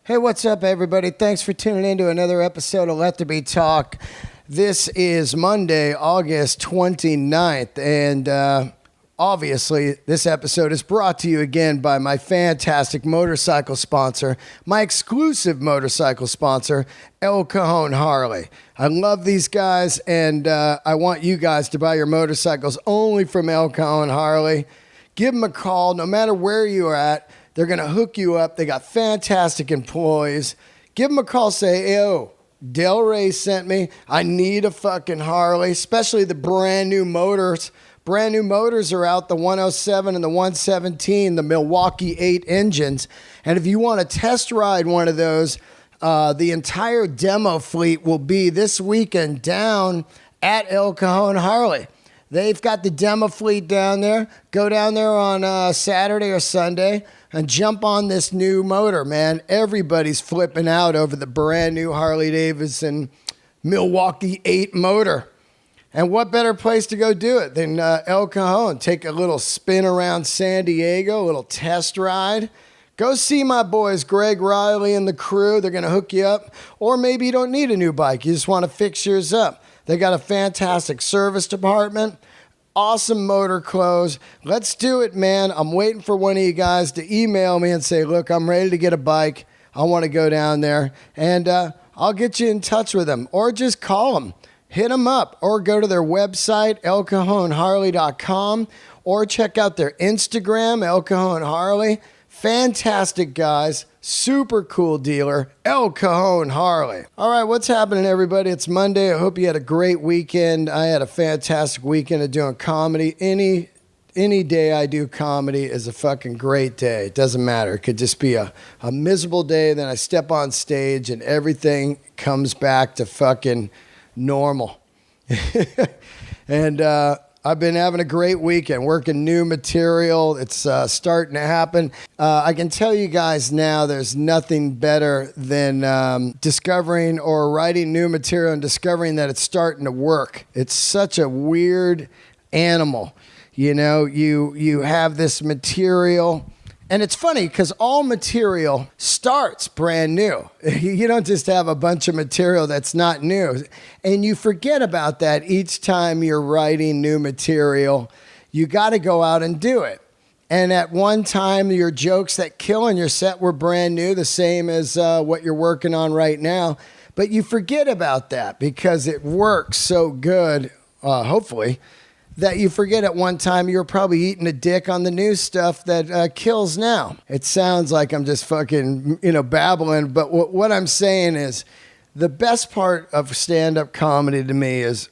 Hey, what's up, everybody? Thanks for tuning in to another episode of Let There Be Talk. This is Monday, August 29th, and obviously this episode is brought to you again by my fantastic motorcycle sponsor, my exclusive motorcycle sponsor, El Cajon Harley. I love these guys, and I want you guys to buy your motorcycles only from El Cajon Harley. Give them a call, no matter where you are at. They're going to hook you up. They got fantastic employees. Give them a call. Say, yo, Del Rey sent me. I need a fucking Harley, especially the brand new motors. Brand new motors are out, the 107 and the 117, the Milwaukee 8 engines. And if you want to test ride one of those, the entire demo fleet will be this weekend down at El Cajon Harley. They've got the demo fleet down there. Go down there on Saturday or Sunday and jump on this new motor, man. Everybody's flipping out over the brand new Harley Davidson Milwaukee 8 motor. And what better place to go do it than El Cajon? Take a little spin around San Diego, a little test ride. Go see my boys, Greg Riley and the crew. They're going to hook you up. Or maybe you don't need a new bike. You just want to fix yours up. They got a fantastic service department. Awesome motor clothes. Let's do it, man. I'm waiting for one of you guys to email me and say, look, I'm ready to get a bike. I want to go down there. And I'll get you in touch with them. Or just call them. Hit them up. Or go to their website, elcajonharley.com. Or check out their Instagram, El Cajon Harley. Fantastic guys. Super cool dealer, El Cajon Harley. All right, what's happening, everybody? It's Monday. I hope you had a great weekend. I had a fantastic weekend of doing comedy. Any day I do comedy is a fucking great day. It doesn't matter. It could just be a miserable day. Then I step on stage and everything comes back to fucking normal. And I've been having a great weekend, working new material. It's starting to happen. I can tell you guys now there's nothing better than discovering or writing new material and discovering that it's starting to work. It's such a weird animal. You know, you have this material. And it's funny because all material starts brand new. You don't just have a bunch of material that's not new. And you forget about that each time you're writing new material. You got to go out and do it. And at one time, your jokes that kill in your set were brand new, the same as what you're working on right now. But you forget about that because it works so good, hopefully, that you forget at one time you were probably eating a dick on the new stuff that kills now. It sounds like I'm just fucking, babbling, but what I'm saying is the best part of stand-up comedy to me is,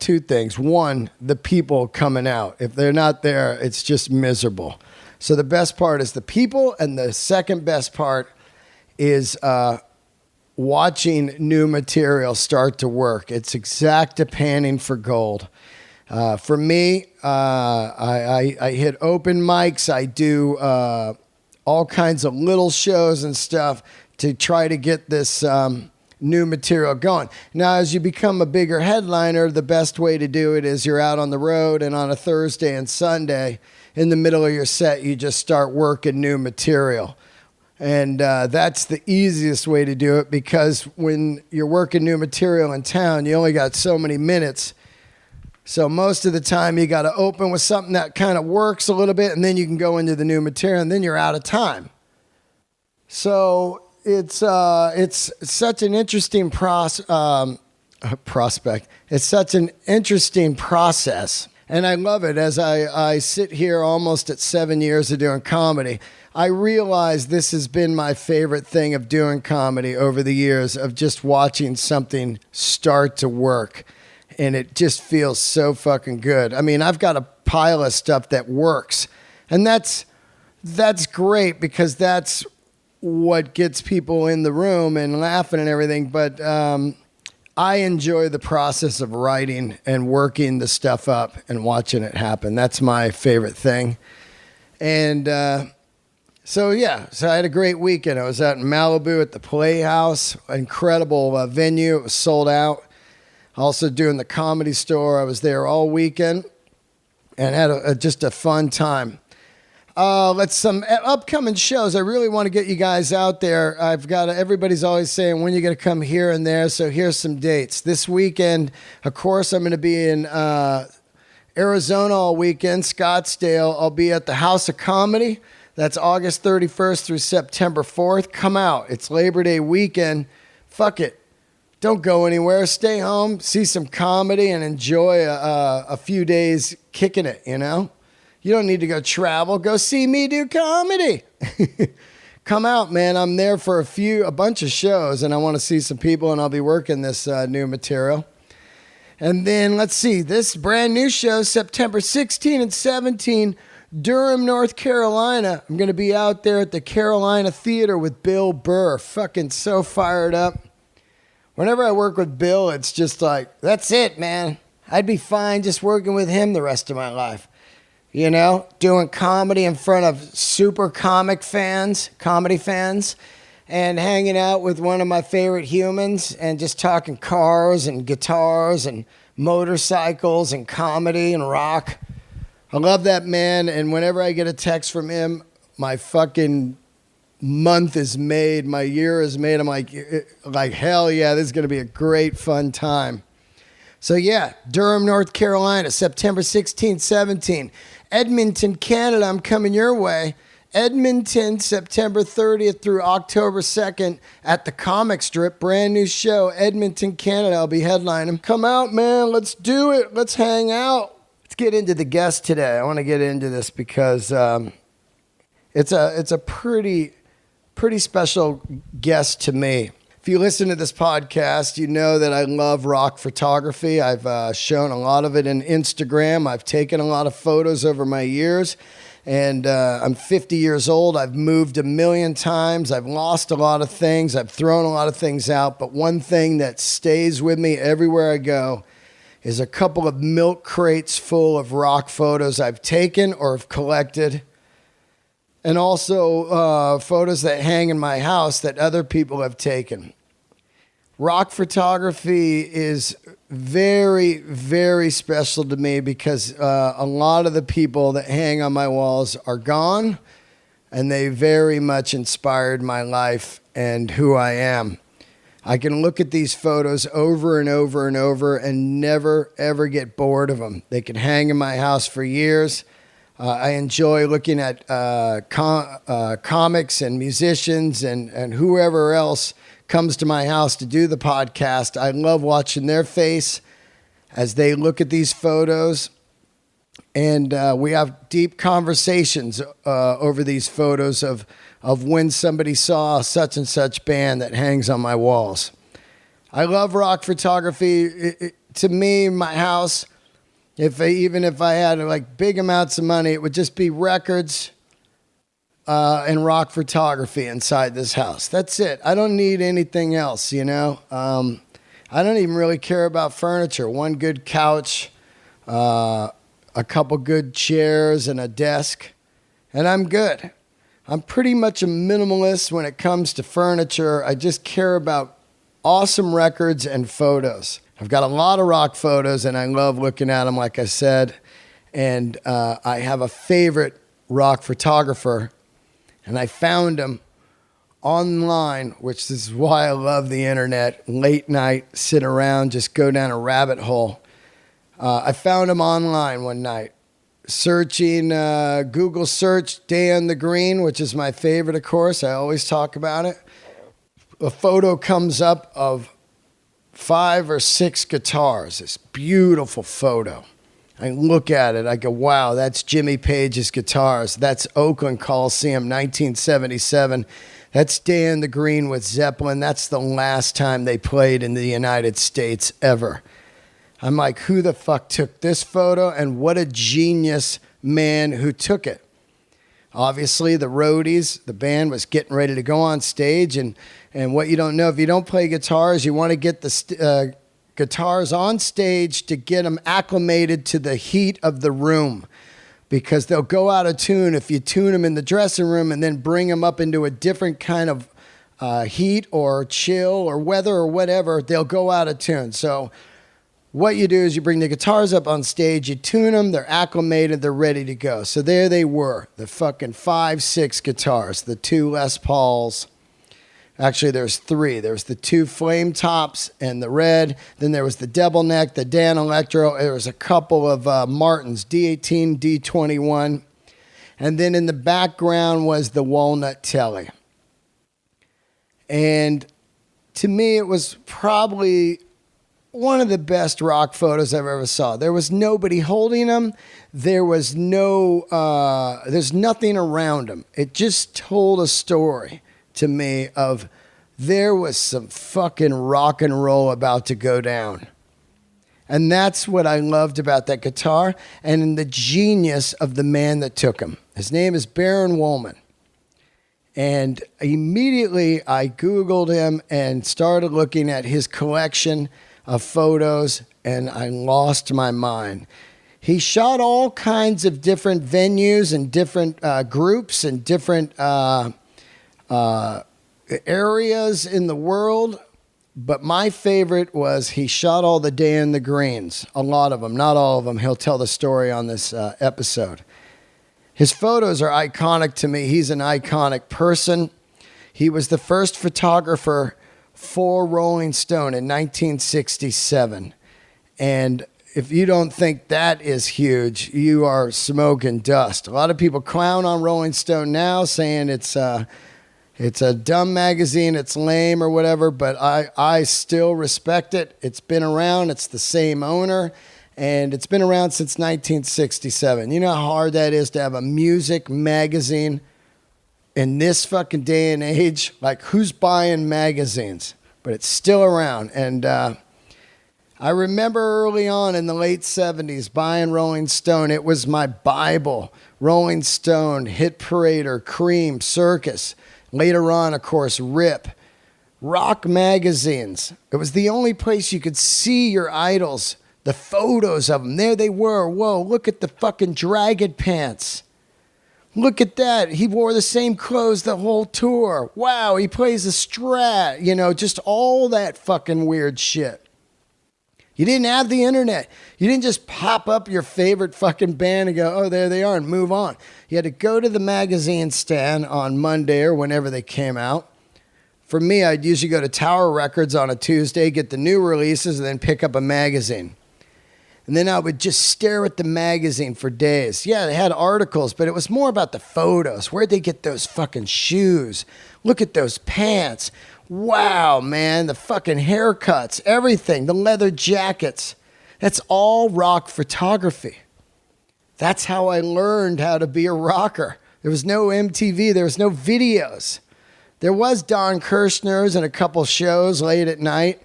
two things. One, the people coming out. If they're not there, it's just miserable. So the best part is the people, and the second best part is watching new material start to work. It's exacta panning for gold. For me, I hit open mics. I do all kinds of little shows and stuff to try to get this new material going. Now, as you become a bigger headliner, the best way to do it is you're out on the road, and on a Thursday and Sunday, in the middle of your set, you just start working new material. And that's the easiest way to do it, because when you're working new material in town, you only got so many minutes. So most of the time you got to open with something that kind of works a little bit, and then you can go into the new material, and then you're out of time. So it's such an interesting prospect. It's such an interesting process, and I love it. As I sit here almost at 7 years of doing comedy, I realize this has been my favorite thing of doing comedy over the years, of just watching something start to work. And it just feels so fucking good. I mean, I've got a pile of stuff that works. And that's great, because that's what gets people in the room and laughing and everything. But I enjoy the process of writing and working the stuff up and watching it happen. That's my favorite thing. And so I had a great weekend. I was out in Malibu at the Playhouse, incredible venue. It was sold out. Also doing the Comedy Store. I was there all weekend and had just a fun time. let's some upcoming shows. I really want to get you guys out there. Everybody's always saying, when are you going to come here and there? So here's some dates. This weekend, of course, I'm going to be in Arizona all weekend, Scottsdale. I'll be at the House of Comedy. That's August 31st through September 4th. Come out. It's Labor Day weekend. Fuck it. Don't go anywhere. Stay home, see some comedy, and enjoy a few days kicking it, you know? You don't need to go travel. Go see me do comedy. Come out, man. I'm there for a bunch of shows, and I want to see some people, and I'll be working this new material. And then, let's see, this brand new show, September 16 and 17, Durham, North Carolina. I'm going to be out there at the Carolina Theater with Bill Burr. Fucking so fired up. Whenever I work with Bill, it's just like, that's it, man. I'd be fine just working with him the rest of my life. You know, doing comedy in front of super comedy fans, and hanging out with one of my favorite humans and just talking cars and guitars and motorcycles and comedy and rock. I love that man, and whenever I get a text from him, my fucking month is made, my year is made. I'm like hell yeah, this is going to be a great, fun time. So yeah, Durham, North Carolina, September 16th, 17th. Edmonton, Canada, I'm coming your way. Edmonton, September 30th through October 2nd at the Comic Strip. Brand new show, Edmonton, Canada. I'll be headlining. Come out, man. Let's do it. Let's hang out. Let's get into the guest today. I want to get into this because it's a pretty special guest to me. If you listen to this podcast, you know that I love rock photography. I've shown a lot of it in Instagram. I've taken a lot of photos over my years, and I'm 50 years old. I've moved a million times. I've lost a lot of things. I've thrown a lot of things out, but one thing that stays with me everywhere I go is a couple of milk crates full of rock photos I've taken or have collected. And also photos that hang in my house that other people have taken. Rock photography is very, very special to me because a lot of the people that hang on my walls are gone, and they very much inspired my life and who I am. I can look at these photos over and over and over and never, ever get bored of them. They can hang in my house for years. I enjoy looking at comics and musicians and whoever else comes to my house to do the podcast. I love watching their face as they look at these photos. And we have deep conversations over these photos of when somebody saw such and such band that hangs on my walls. I love rock photography. To me, my house, even if I had like big amounts of money, it would just be records and rock photography inside this house. That's it. I don't need anything else, you know. I don't even really care about furniture. One good couch, a couple good chairs, and a desk, and I'm good. I'm pretty much a minimalist when it comes to furniture. I just care about awesome records and photos. I've got a lot of rock photos, and I love looking at them, like I said. And I have a favorite rock photographer, and I found him online, which is why I love the internet. Late night, sit around, just go down a rabbit hole. I found him online one night, searching Google search Dan the Green, which is my favorite, of course. I always talk about it. A photo comes up of 5 or 6 guitars. This beautiful photo. I look at it. I go, wow, that's Jimmy Page's guitars. That's Oakland Coliseum, 1977. That's Dan the Green with Zeppelin. That's the last time they played in the United States ever. I'm like, who the fuck took this photo? And what a genius man who took it. Obviously, the roadies, the band was getting ready to go on stage. And what you don't know, if you don't play guitars, you want to get the guitars on stage to get them acclimated to the heat of the room, because they'll go out of tune if you tune them in the dressing room and then bring them up into a different kind of heat or chill or weather or whatever. They'll go out of tune. So what you do is you bring the guitars up on stage, you tune them, they're acclimated, they're ready to go. So there they were, the fucking 5, 6 guitars, the 2 Les Pauls. Actually, there's 3. There's the 2 flame tops and the red. Then there was the double neck, the Dan Electro. There was a couple of Martins, D18, D21. And then in the background was the Walnut Telly. And to me, it was probably one of the best rock photos I've ever saw. There was nobody holding them. There was there's nothing around them. It just told a story to me of there was some fucking rock and roll about to go down. And that's what I loved about that guitar and the genius of the man that took him. His name is Baron Wolman. And immediately I Googled him and started looking at his collection of photos, and I lost my mind. He shot all kinds of different venues and different groups and different areas in the world, but my favorite was he shot all the Day in the Greens, a lot of them, not all of them. He'll tell the story on this episode. His photos are iconic to me. He's an iconic person. He was the first photographer for Rolling Stone in 1967. And if you don't think that is huge, you are smoking dust. A lot of people clown on Rolling Stone now, saying it's a dumb magazine, it's lame or whatever, but I still respect it. It's been around, it's the same owner, and it's been around since 1967. You know how hard that is to have a music magazine in this fucking day and age? Like, who's buying magazines? But it's still around. And I remember early on in the late 70s buying Rolling Stone. It was my Bible. Rolling Stone, Hit Parader, Cream, Circus. Later on, of course, Rip. Rock magazines. It was the only place you could see your idols, the photos of them. There they were. Whoa, look at the fucking Dragged pants. Look at that. He wore the same clothes the whole tour. Wow, he plays a Strat. You know, just all that fucking weird shit. You didn't have the internet. You didn't just pop up your favorite fucking band and go, oh, there they are, and move on. You had to go to the magazine stand on Monday or whenever they came out. For me, I'd usually go to Tower Records on a Tuesday, get the new releases, and then pick up a magazine. And then I would just stare at the magazine for days. Yeah, they had articles, but it was more about the photos. Where'd they get those fucking shoes? Look at those pants. Wow, man, the fucking haircuts, everything, the leather jackets. That's all rock photography. That's how I learned how to be a rocker. There was no MTV. There was no videos. There was Don Kirshner's and a couple shows late at night.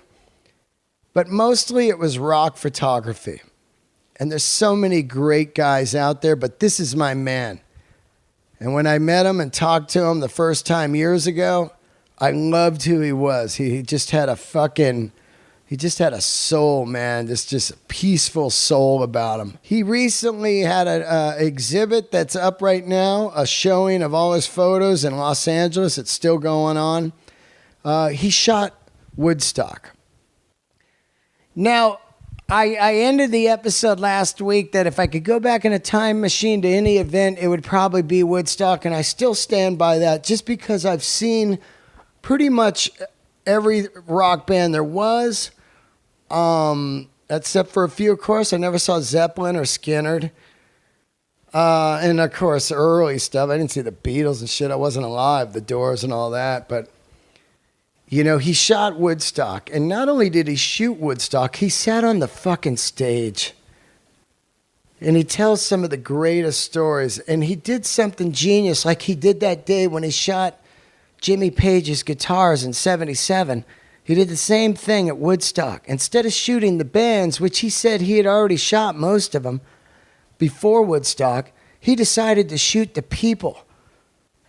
But mostly it was rock photography. And there's so many great guys out there, but this is my man. And when I met him and talked to him the first time years ago, I loved who he was. He just had a soul, man. Just a peaceful soul about him. He recently had an exhibit that's up right now, a showing of all his photos in Los Angeles. It's still going on. He shot Woodstock. Now, I ended the episode last week that if I could go back in a time machine to any event, it would probably be Woodstock, and I still stand by that just because I've seen pretty much every rock band there was, except for a few, of course. I never saw Zeppelin or Skynyrd. And, of course, early stuff. I didn't see the Beatles and shit. I wasn't alive, the Doors and all that, but... You know, he shot Woodstock, and not only did he shoot Woodstock, he sat on the fucking stage. And he tells some of the greatest stories, and he did something genius, like he did that day when he shot Jimmy Page's guitars in '77. He did the same thing at Woodstock. Instead of shooting the bands, which he said he had already shot most of them before Woodstock, he decided to shoot the people.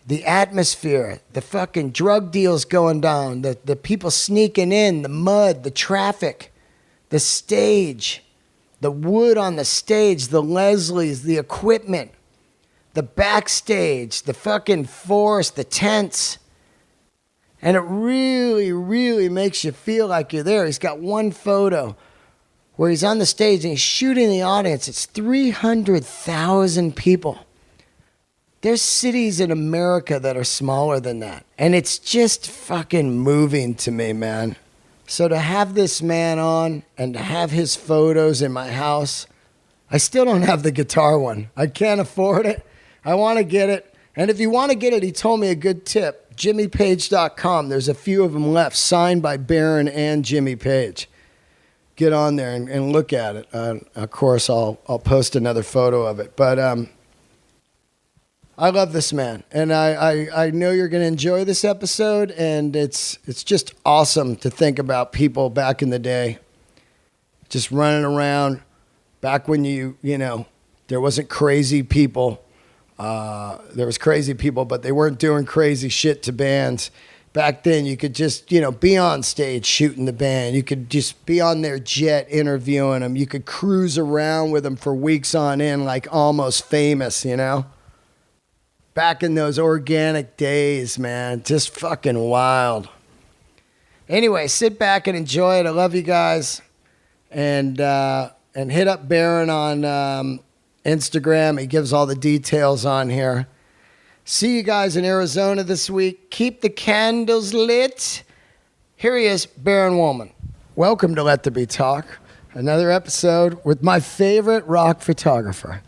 The atmosphere, the fucking drug deals going down, the people sneaking in, the mud, the traffic, the stage, the wood on the stage, the Leslies, the equipment, the backstage, the fucking forest, the tents. And it really, really makes you feel like you're there. He's got one photo where he's on the stage and he's shooting the audience. It's 300,000 people. There's cities in America that are smaller than that. And it's just fucking moving to me, man. So to have this man on and to have his photos in my house, I still don't have the guitar one. I can't afford it. I want to get it. And if you want to get it, he told me a good tip. JimmyPage.com. There's a few of them left, signed by Baron and Jimmy Page. Get on there and look at it. Of course, I'll post another photo of it. But I love this man, and I know you're going to enjoy this episode, and it's just awesome to think about people back in the day just running around back when you know, there wasn't crazy people. There was crazy people, but they weren't doing crazy shit to bands. Back then, you could just, you know, be on stage shooting the band. You could just be on their jet interviewing them. You could cruise around with them for weeks on end like Almost Famous, you know? Back in those organic days, man. Just fucking wild. Anyway, sit back and enjoy it. I love you guys. And hit up Baron on Instagram. He gives all the details on here. See you guys in Arizona this week. Keep the candles lit. Here he is, Baron Wolman. Welcome to Let There Be Talk. Another episode with my favorite rock photographer.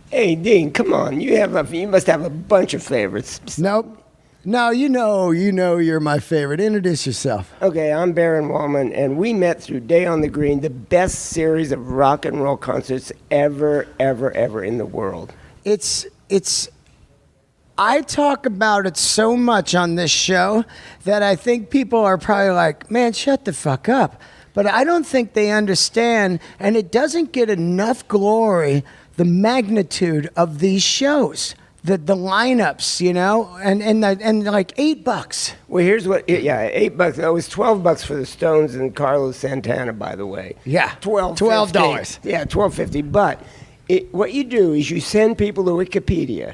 Hey, Dean, come on. You must have a bunch of favorites. Nope. No, you know you're my favorite. Introduce yourself. Okay, I'm Baron Wolman, and we met through Day on the Green, the best series of rock and roll concerts ever in the world. I talk about it so much on this show that I think people are probably like, man, shut the fuck up. But I don't think they understand, and it doesn't get enough glory, the magnitude of these shows, the lineups, you know, and like $8. Well, here's what, $8. It was $12 for the Stones and Carlos Santana, by the way. Yeah, $12. Yeah, $12.50. But what you do is you send people to Wikipedia.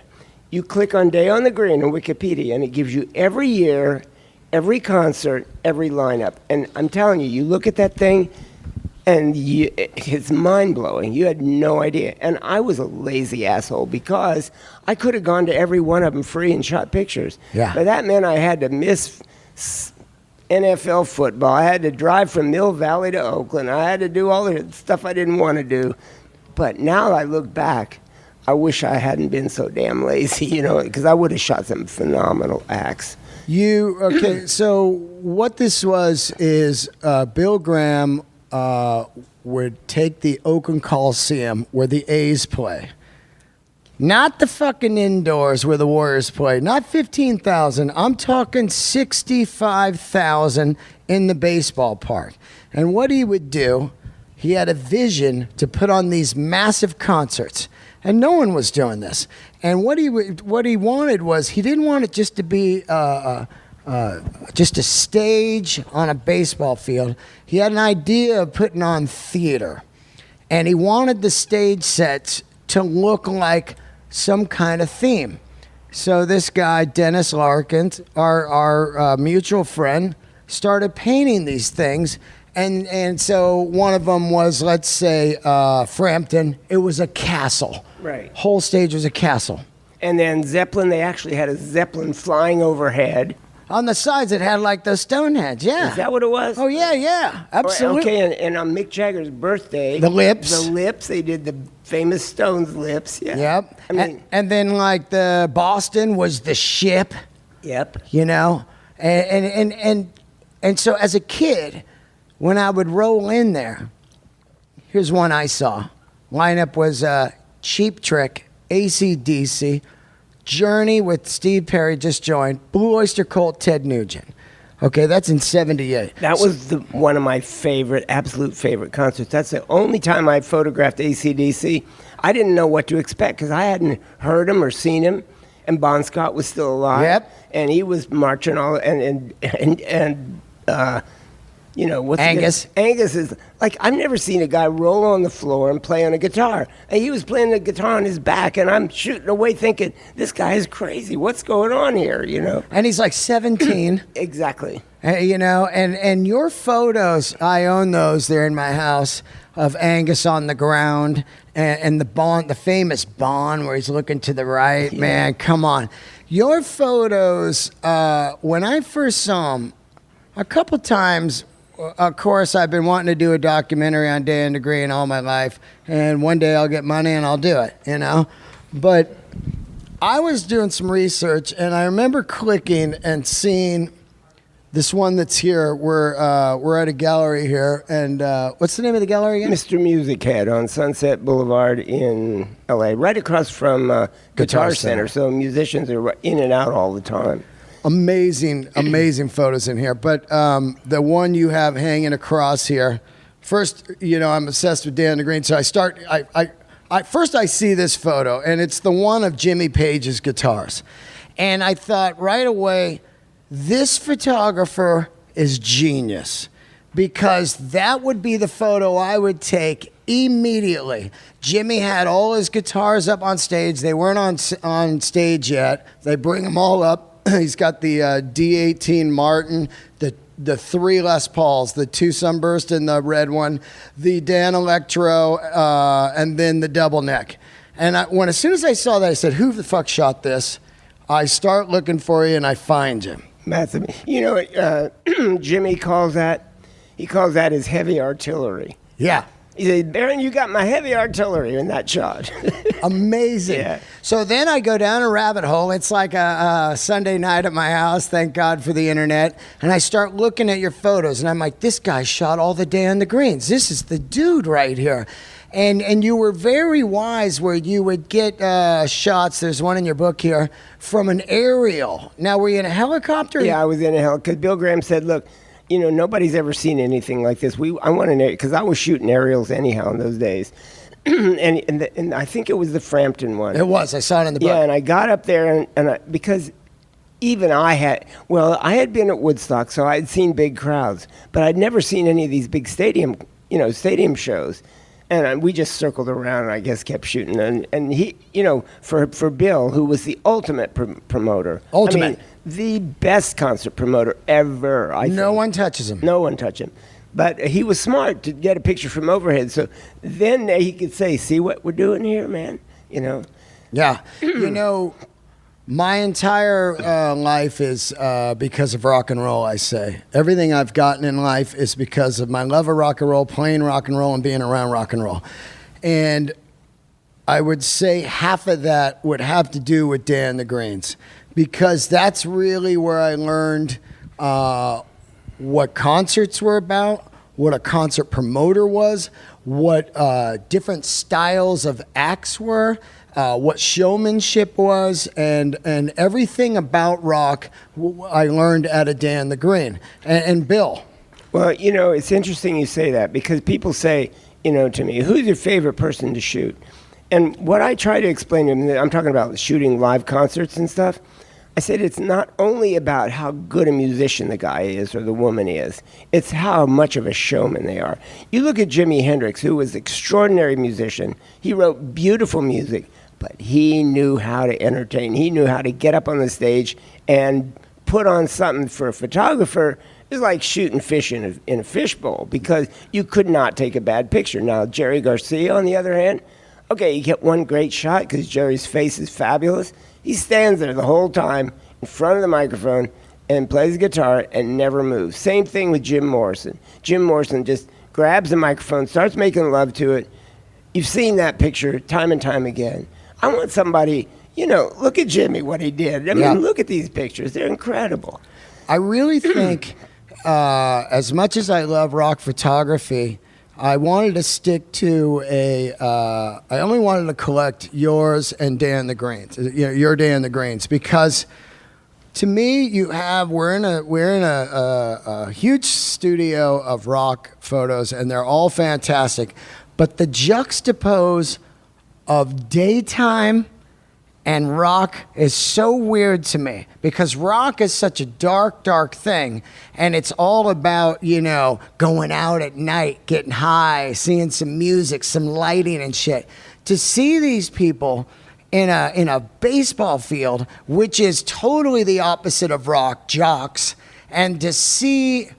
You click on Day on the Green on Wikipedia, and it gives you every year, every concert, every lineup. And I'm telling you, you look at that thing, and it's mind-blowing. You had no idea. And I was a lazy asshole because I could have gone to every one of them free and shot pictures. Yeah. But that meant I had to miss NFL football. I had to drive from Mill Valley to Oakland. I had to do all the stuff I didn't want to do. But now I look back, I wish I hadn't been so damn lazy, you know, because I would have shot some phenomenal acts. Okay, so what this was is Bill Graham would take the Oakland Coliseum where the A's play. Not the fucking indoors where the Warriors play. Not 15,000. I'm talking 65,000 in the baseball park. And what he would do, he had a vision to put on these massive concerts. And no one was doing this. And what he wanted was, he didn't want it just to be just a stage on a baseball field. He had an idea of putting on theater. And he wanted the stage sets to look like some kind of theme. So this guy, Dennis Larkin, our mutual friend, started painting these things. And so one of them was, let's say, Frampton. It was a castle. Right. Whole stage was a castle. And then Zeppelin, they actually had a Zeppelin flying overhead. On the sides, it had like those Stonehenge, yeah. Is that what it was? Oh, yeah, absolutely. Okay, and on Mick Jagger's birthday... The lips. They did the famous Stones lips, yeah. Yep. I mean, and then like the Boston was the ship. Yep. You know? And so as a kid, when I would roll in there, here's one I saw. Lineup was Cheap Trick, AC/DC, Journey with Steve Perry just joined, Blue Oyster Cult, Ted Nugent. Okay, that's in 78. That was one of my absolute favorite concerts. That's the only time I photographed AC/DC. I didn't know what to expect because I hadn't heard him or seen him, and Bon Scott was still alive. Yep. And he was marching you know, what's Angus. Angus is like, I've never seen a guy roll on the floor and play on a guitar. And he was playing the guitar on his back, and I'm shooting away thinking, this guy is crazy. What's going on here, you know? And he's like 17. Exactly. You know, and your photos, I own those. They're in my house. of Angus on the ground and the famous Bond where he's looking to the right. Yeah. Man, come on. Your photos, when I first saw them, a couple times, of course, I've been wanting to do a documentary on Dan the Green all my life, and one day I'll get money and I'll do it, you know? But I was doing some research, and I remember clicking and seeing this one that's here. We're at a gallery here, and what's the name of the gallery again? MR MUSICHEAD on Sunset Boulevard in L.A., right across from Guitar Center. So musicians are in and out all the time. Amazing photos in here. But the one you have hanging across here, first, you know, I'm obsessed with Dan the Green, so first I see this photo, and it's the one of Jimmy Page's guitars. And I thought right away, this photographer is genius, because that would be the photo I would take immediately. Jimmy had all his guitars up on stage. They weren't on stage yet. They bring them all up. He's got the D18 Martin, the 3 Les Pauls, the 2 Sunburst and the red one, the Dan Electro, and then the double neck. And as soon as I saw that, I said, who the fuck shot this? I start looking for you, and I find you. You know what Jimmy calls that? He calls that his heavy artillery. Yeah. He said, Baron, you got my heavy artillery in that shot. Amazing. Yeah. So then I go down a rabbit hole. It's like a Sunday night at my house, thank God for the internet. And I start looking at your photos, and I'm like, this guy shot all the Dan the Greens. This is the dude right here. And you were very wise where you would get shots, there's one in your book here, from an aerial. Now, were you in a helicopter? Yeah, I was in a helicopter. Because Bill Graham said, look, you know, nobody's ever seen anything like this. I want an aerial, because I was shooting aerials anyhow in those days. and I think it was the Frampton one. It was. I saw it in the book. Yeah, and I got up there, because even I had been at Woodstock, so I had seen big crowds, but I'd never seen any of these big stadium shows. And we just circled around and I guess kept shooting. And he, you know, for Bill, who was the ultimate promoter. Ultimate. I mean, the best concert promoter ever, I think. No one touches him. No one touched him. But he was smart to get a picture from overhead. So then he could say, see what we're doing here, man? You know? Yeah. You know, my entire life is because of rock and roll, I say. Everything I've gotten in life is because of my love of rock and roll, playing rock and roll, and being around rock and roll. And I would say half of that would have to do with Dan the Greens, because that's really where I learned what concerts were about, what a concert promoter was, what different styles of acts were, what showmanship was, and everything about rock I learned out of Dan the Green and Bill. Well, you know, it's interesting you say that, because people say, you know, to me, who's your favorite person to shoot? And what I try to explain to them, I'm talking about shooting live concerts and stuff, I said it's not only about how good a musician the guy is or the woman is, it's how much of a showman they are. You look at Jimi Hendrix, who was an extraordinary musician. He wrote beautiful music, but he knew how to entertain. He knew how to get up on the stage and put on something. For a photographer. It's like shooting fish in a fishbowl, because you could not take a bad picture. Now, Jerry Garcia, on the other hand, okay, you get one great shot because Jerry's face is fabulous. He stands there the whole time in front of the microphone and plays guitar and never moves. Same thing with Jim Morrison. Jim Morrison just grabs the microphone, starts making love to it. You've seen that picture time and time again. I want somebody, you know, look at Jimmy, what he did. I mean, look at these pictures. They're incredible. I really think, as much as I love rock photography, I wanted to stick to I only wanted to collect yours and Dan the Greens, you know, your Dan the Greens, because to me, we're in a huge studio of rock photos, and they're all fantastic, but the juxtapose of daytime and rock is so weird to me, because rock is such a dark, dark thing, and it's all about, you know, going out at night, getting high, seeing some music, some lighting and shit. To see these people in a baseball field, which is totally the opposite of rock, jocks, and to see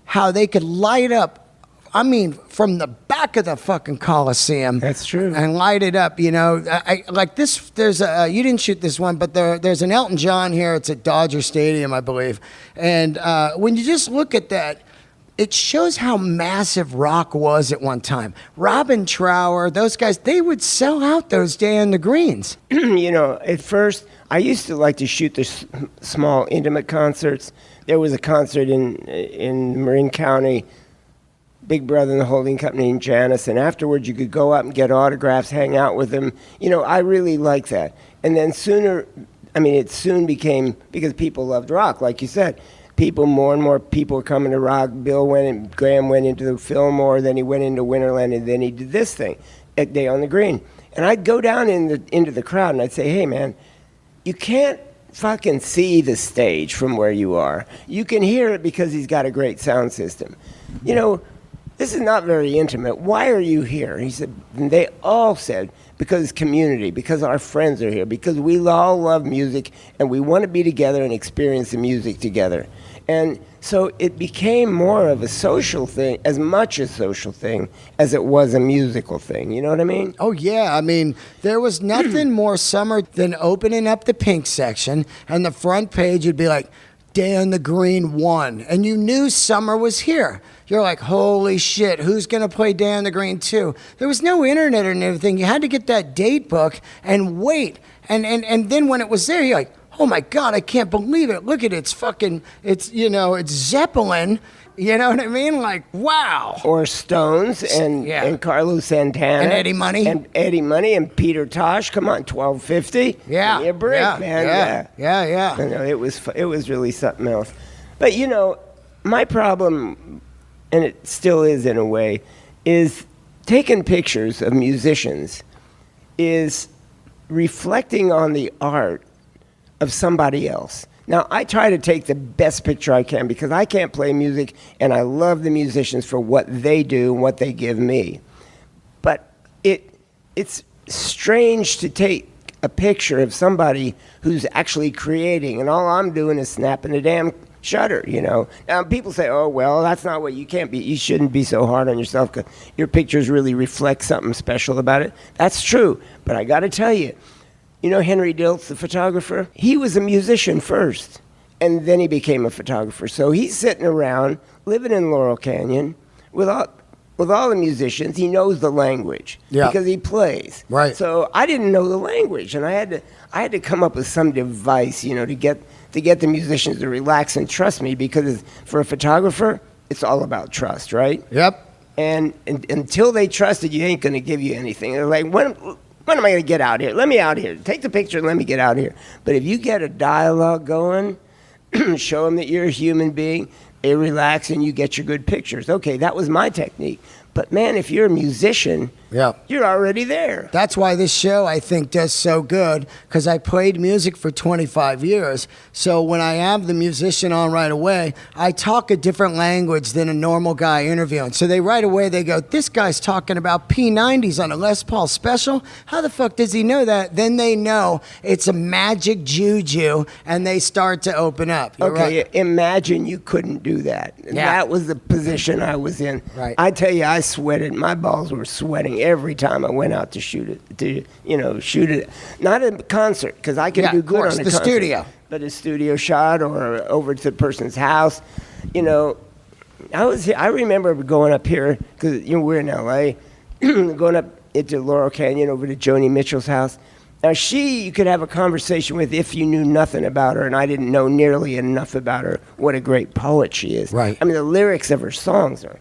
how they could light up I mean, from the back of the fucking Coliseum. That's true. And light it up, you know. I like this. There's a you didn't shoot this one, but there's an Elton John here. It's at Dodger Stadium, I believe. And when you just look at that, it shows how massive rock was at one time. Robin Trower, those guys, they would sell out those Day on the Greens. You know, at first, I used to like to shoot the small, intimate concerts. There was a concert in Marin County, Big Brother and the Holding Company in Janus, and afterwards you could go up and get autographs, hang out with them. You know, I really liked that. And then it soon became, because people loved rock, like you said, more and more people were coming to rock. Graham went into the Fillmore, then he went into Winterland, and then he did this thing at Day on the Green. And I'd go down into the crowd and I'd say, hey man, you can't fucking see the stage from where you are. You can hear it because he's got a great sound system. You know, this is not very intimate. Why are you here? And he said, and they all said, because it's community, because our friends are here, because we all love music and we want to be together and experience the music together. And so it became more of a social thing, as much a social thing as it was a musical thing. You know what I mean? Oh, yeah. I mean, there was nothing more summer than opening up the Pink section, and the front page would be like, Day on the Green 1. And you knew summer was here. You're like, holy shit, who's going to play Day on the Green 2? There was no internet or anything. You had to get that date book and wait. And then when it was there, you're like, oh my God, I can't believe it. Look at it. It's Zeppelin. You know what I mean? Like, wow. Or Stones and Carlos Santana. And Eddie Money. And Peter Tosh. Come on, 1250. Yeah. Give me a break, man. Yeah. You know, it was really something else. But, you know, my problem, and it still is in a way, is taking pictures of musicians is reflecting on the art of somebody else. Now, I try to take the best picture I can because I can't play music, and I love the musicians for what they do and what they give me. But it's strange to take a picture of somebody who's actually creating, and all I'm doing is snapping a damn shutter, you know. Now, people say, oh, well, that's not what you shouldn't be so hard on yourself because your pictures really reflect something special about it. That's true, but I got to tell you, you know Henry Diltz, the photographer? He was a musician first, and then he became a photographer. So he's sitting around, living in Laurel Canyon, with all the musicians. He knows the language because he plays. Right. So I didn't know the language, and I had to come up with some device, you know, to get the musicians to relax and trust me, because for a photographer, it's all about trust, right? Yep. And until they trusted you, ain't going to give you anything. They're like, when am I going to get out here? Let me out here. Take the picture and let me get out here. But if you get a dialogue going, show them that you're a human being, they relax and you get your good pictures. Okay, that was my technique. But man, if you're a musician, you're already there. That's why this show, I think, does so good, because I played music for 25 years. So when I have the musician on right away, I talk a different language than a normal guy interviewing. So right away they go, this guy's talking about P90s on a Les Paul special? How the fuck does he know that? Then they know it's a magic juju, and they start to open up. You're right. Imagine you couldn't do that. Yeah. That was the position I was in. Right. I tell you, I sweated. My balls were sweating every time I went out to shoot it. Not a concert, because I can do good on a concert. Studio. But a studio shot or over to the person's house. You know, I remember going up here, because we're in L.A., going up into Laurel Canyon over to Joni Mitchell's house. Now, you could have a conversation with if you knew nothing about her, and I didn't know nearly enough about her, what a great poet she is. Right. I mean, the lyrics of her songs are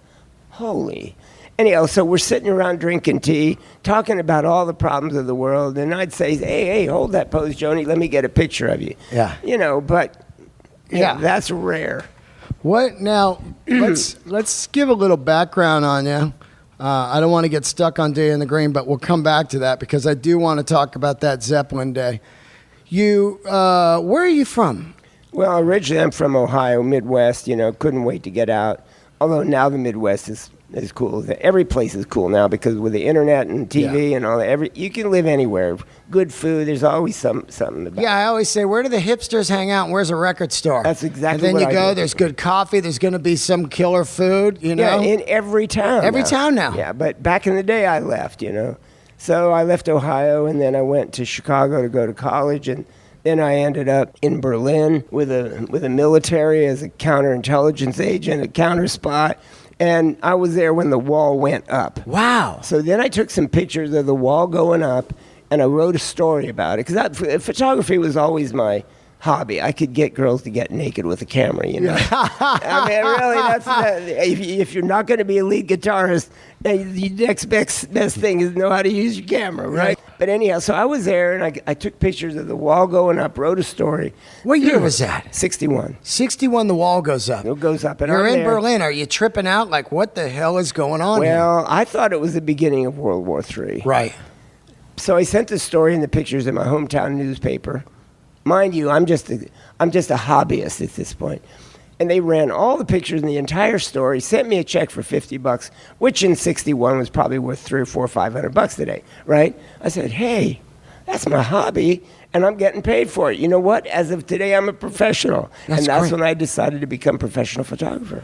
holy. Anyhow, so we're sitting around drinking tea, talking about all the problems of the world, and I'd say, hey, hold that pose, Joni, let me get a picture of you. Yeah. You know, but that's rare. What now? Let's give a little background on you. I don't want to get stuck on Day in the Green, but we'll come back to that, because I do want to talk about that Zeppelin day. Where are you from? Well, originally I'm from Ohio, Midwest. You know, couldn't wait to get out. Although now the Midwest is as cool as that. Every place is cool now because with the internet and TV and all that, you can live anywhere. Good food, there's always something about it. Yeah, I always say, where do the hipsters hang out and where's a record store? That's exactly And then what you I go, do. there's good coffee, there's going to be some killer food, you know? Yeah, in every town. Every town now. Yeah, but back in the day, I left, you know. So I left Ohio, and then I went to Chicago to go to college, and then I ended up in Berlin with a military as a counterintelligence agent, a counter spy, and I was there when the wall went up. Wow. So then I took some pictures of the wall going up, and I wrote a story about it, because photography was always my hobby. I could get girls to get naked with a camera, you know. I mean, really, if you're not going to be a lead guitarist, the next best thing is know how to use your camera, right? But anyhow, so I was there, and I took pictures of the wall going up, wrote a story. What year was that? 61. 61, the wall goes up. It goes up, and You're I'm in there. Berlin. Are you tripping out? Like, what the hell is going on here? Well, I thought it was the beginning of World War III. Right. So I sent the story and the pictures in my hometown newspaper. Mind you, I'm just a hobbyist at this point. And they ran all the pictures and the entire story, sent me a check for $50, which in 61 was probably worth $300 or $400 or $500 today, right? I said, hey, that's my hobby, and I'm getting paid for it. You know what? As of today, I'm a professional. That's great. when I decided to become a professional photographer.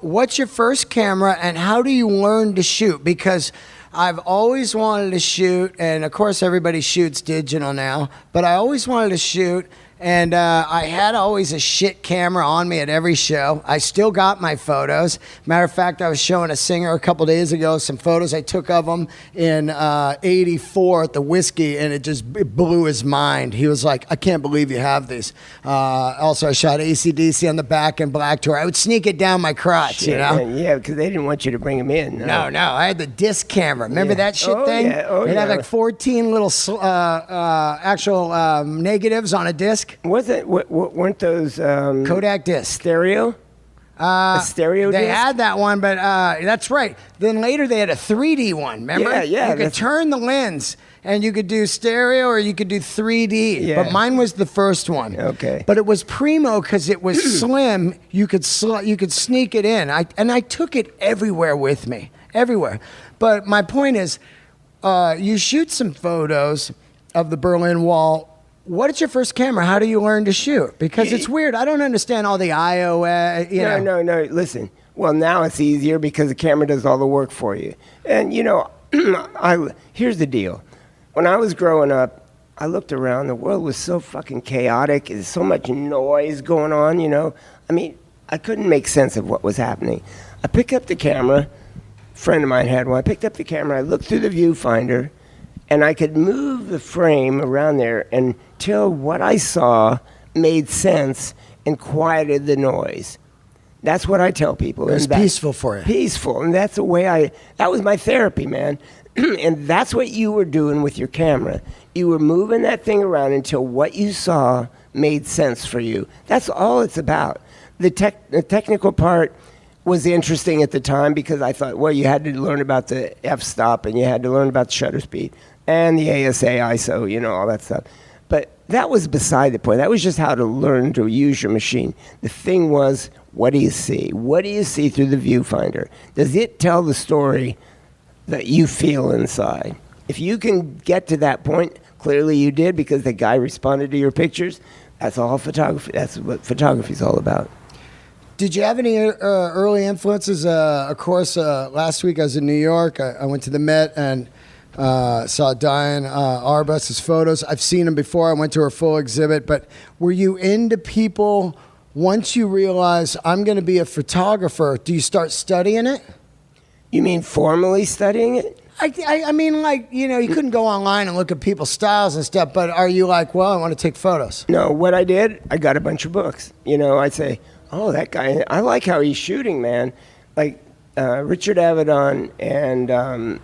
What's your first camera, and how do you learn to shoot? Because I've always wanted to shoot, and of course everybody shoots digital now, but I always wanted to shoot, and I had always a shit camera on me at every show. I still got my photos. Matter of fact, I was showing a singer a couple days ago some photos I took of him in '84 at the Whiskey, and it blew his mind. He was like, I can't believe you have these. Also, I shot AC/DC on the back and Black Tour. I would sneak it down my crotch, you know? Yeah, because they didn't want you to bring them in. No, I had the disc camera. Remember that shit thing? Yeah. Oh, it yeah. had like 14 little actual negatives on a disc. Weren't those Kodak disc. stereo? A stereo They disc? had that one, but that's right. Then later they had a 3D one, remember? Yeah, You could turn the lens, and you could do stereo or you could do 3D. Yeah. But mine was the first one. Okay. But it was primo because it was slim. You could sneak it in. I took it everywhere with me, everywhere. But my point is, you shoot some photos of the Berlin Wall. What is your first camera? How do you learn to shoot? Because it's weird. I don't understand all the iOS. No. Listen. Well, now it's easier because the camera does all the work for you. And you know, here's the deal. When I was growing up, I looked around. The world was so fucking chaotic. There's so much noise going on. You know, I mean, I couldn't make sense of what was happening. I picked up the camera. A friend of mine had one. I picked up the camera. I looked through the viewfinder, and I could move the frame around there until what I saw made sense and quieted the noise. That's what I tell people. It was peaceful for you. Peaceful. And that's the way that was my therapy, man. And that's what you were doing with your camera. You were moving that thing around until what you saw made sense for you. That's all it's about. The technical part was interesting at the time because I thought, well, you had to learn about the f-stop and you had to learn about the shutter speed and the ASA, ISO, you know, all that stuff. But that was beside the point. That was just how to learn to use your machine. The thing was, what do you see? What do you see through the viewfinder? Does it tell the story that you feel inside? If you can get to that point, clearly you did because the guy responded to your pictures. That's all photography. That's what photography is all about. Did you have any early influences? Of course, last week I was in New York. I went to the Met and saw Diane Arbus's photos. I've seen them before. I went to her full exhibit. But were you into people once you realize I'm going to be a photographer? Do you start studying it? You mean formally studying it? I mean, like, you know, you couldn't go online and look at people's styles and stuff, but are you like, well, I want to take photos? No, what I did, I got a bunch of books. You know, I'd say, oh, that guy, I like how he's shooting, man. Like Richard Avedon and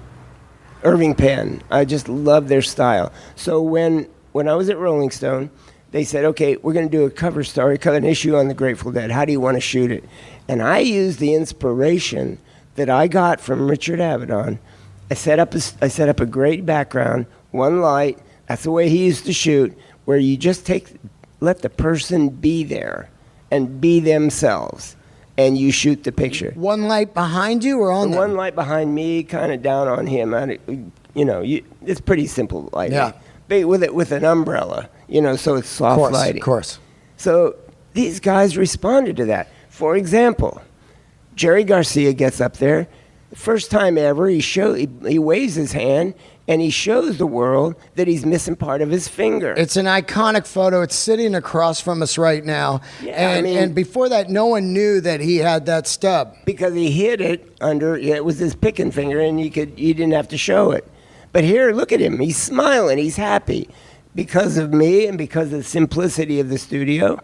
Irving Penn. I just love their style. So when I was at Rolling Stone, they said, okay, we're going to do a cover story, an issue on the Grateful Dead. How do you want to shoot it? And I used the inspiration that I got from Richard Avedon. I set up a great background, one light. That's the way he used to shoot, where you just let the person be there and be themselves. and you shoot the picture. One light behind you or on The them? one light behind me, kind of down on him. It's pretty simple lighting. Yeah. But with an umbrella, so it's soft lighting. Of course. So these guys responded to that. For example, Jerry Garcia gets up there. The first time ever, he waves his hand, and he shows the world that he's missing part of his finger. It's an iconic photo. It's sitting across from us right now. Yeah, and before that, no one knew that he had that stub. Because he hid it under, it was his picking finger, and you didn't have to show it. But here, look at him. He's smiling. He's happy because of me and because of the simplicity of the studio.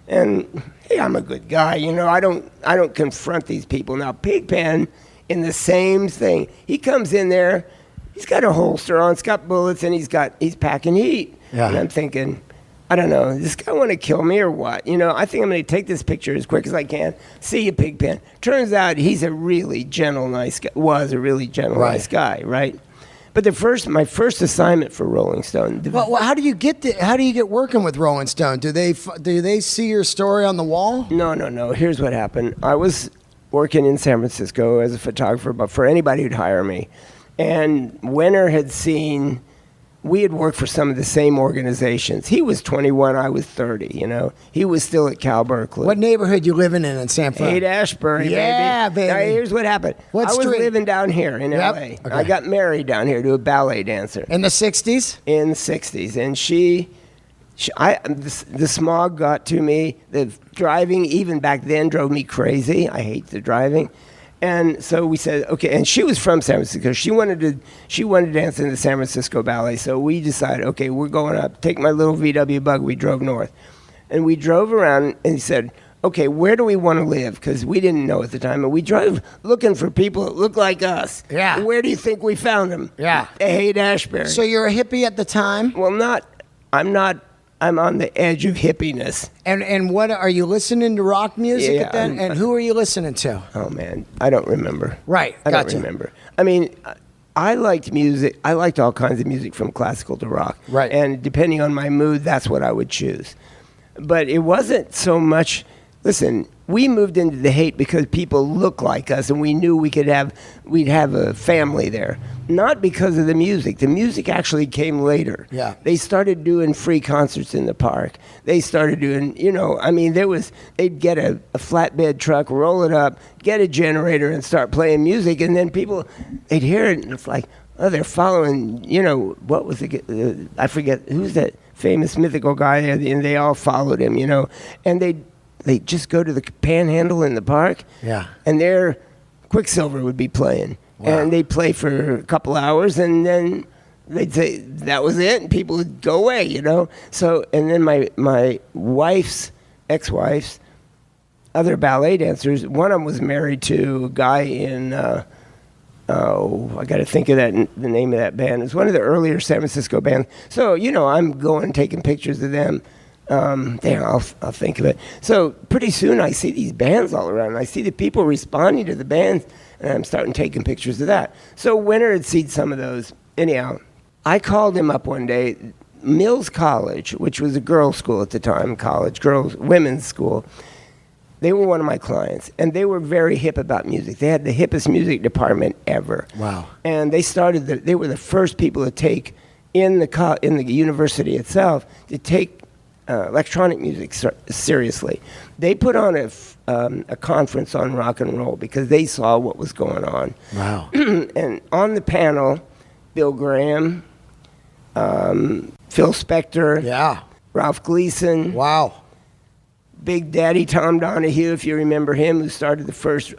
And hey, I'm a good guy. I don't confront these people. Now, Pigpen, in the same thing. He comes in there. He's got a holster on. It's got bullets, and he's packing heat. Yeah. And I'm thinking, I don't know, does this guy want to kill me or what? I think I'm going to take this picture as quick as I can. See you, Pigpen. Turns out he's a really gentle, nice guy. Was a really gentle, nice guy, right? But my first assignment for Rolling Stone. Well, how do you get working with Rolling Stone? Do they see your story on the wall? No. Here's what happened. I was working in San Francisco as a photographer, but for anybody who'd hire me. And Winter we had worked for some of the same organizations. He was 21, I was 30, He was still at Cal Berkeley. What neighborhood you living in San Francisco? Haight-Ashbury, baby. Now, here's what happened. What I was street? living down here in L.A. Okay. I got married down here to a ballet dancer. In the 60s? In the 60s. And the smog got to me. The driving, even back then, drove me crazy. I hate the driving. And so we said, okay, and she was from San Francisco. She wanted to dance in the San Francisco Ballet. So we decided, okay, we're going up. Take my little VW bug. We drove north. And we drove around, and he said, okay, where do we want to live? Because we didn't know at the time. And we drove looking for people that look like us. Yeah. Where do you think we found them? Yeah. At Haight-Ashbury. So you're a hippie at the time? Well, I'm not. I'm on the edge of hippiness. And what are you listening to rock music at that? And who are you listening to? Oh man, I don't remember. Right, I gotcha. don't remember. I mean, I liked music. I liked all kinds of music from classical to rock. Right. And depending on my mood, that's what I would choose. But it wasn't so much. Listen, we moved into the Haight because people look like us, and we knew we'd have a family there. Not because of the music. The music actually came later. Yeah. They started doing free concerts in the park. They started doing, they'd get a flatbed truck, roll it up, get a generator, and start playing music, and then people, they'd hear it, and it's like, oh, they're following, what was it? I forget, who's that famous mythical guy, and they all followed him, and they just go to the panhandle in the park, and there Quicksilver would be playing. Wow. And they'd play for a couple hours, and then they'd say that was it, and people would go away, So, and then my wife's, ex-wife's, other ballet dancers, one of them was married to a guy in, I got to think of the name of that band. It was one of the earlier San Francisco bands. So, I'm going and taking pictures of them. I'll think of it. So pretty soon I see these bands all around. I see the people responding to the bands, and I'm starting taking pictures of that. So Winter had seen some of those. Anyhow, I called him up one day. Mills College, which was a girls' school at the time, women's school, they were one of my clients, and they were very hip about music. They had the hippest music department ever. Wow. And they were the first people to take in the university itself to take electronic music seriously. They put on a conference on rock and roll because they saw what was going on. Wow. And on the panel, Bill Graham, Phil Spector, Ralph Gleason, wow, Big Daddy Tom Donahue, if you remember him, who started the first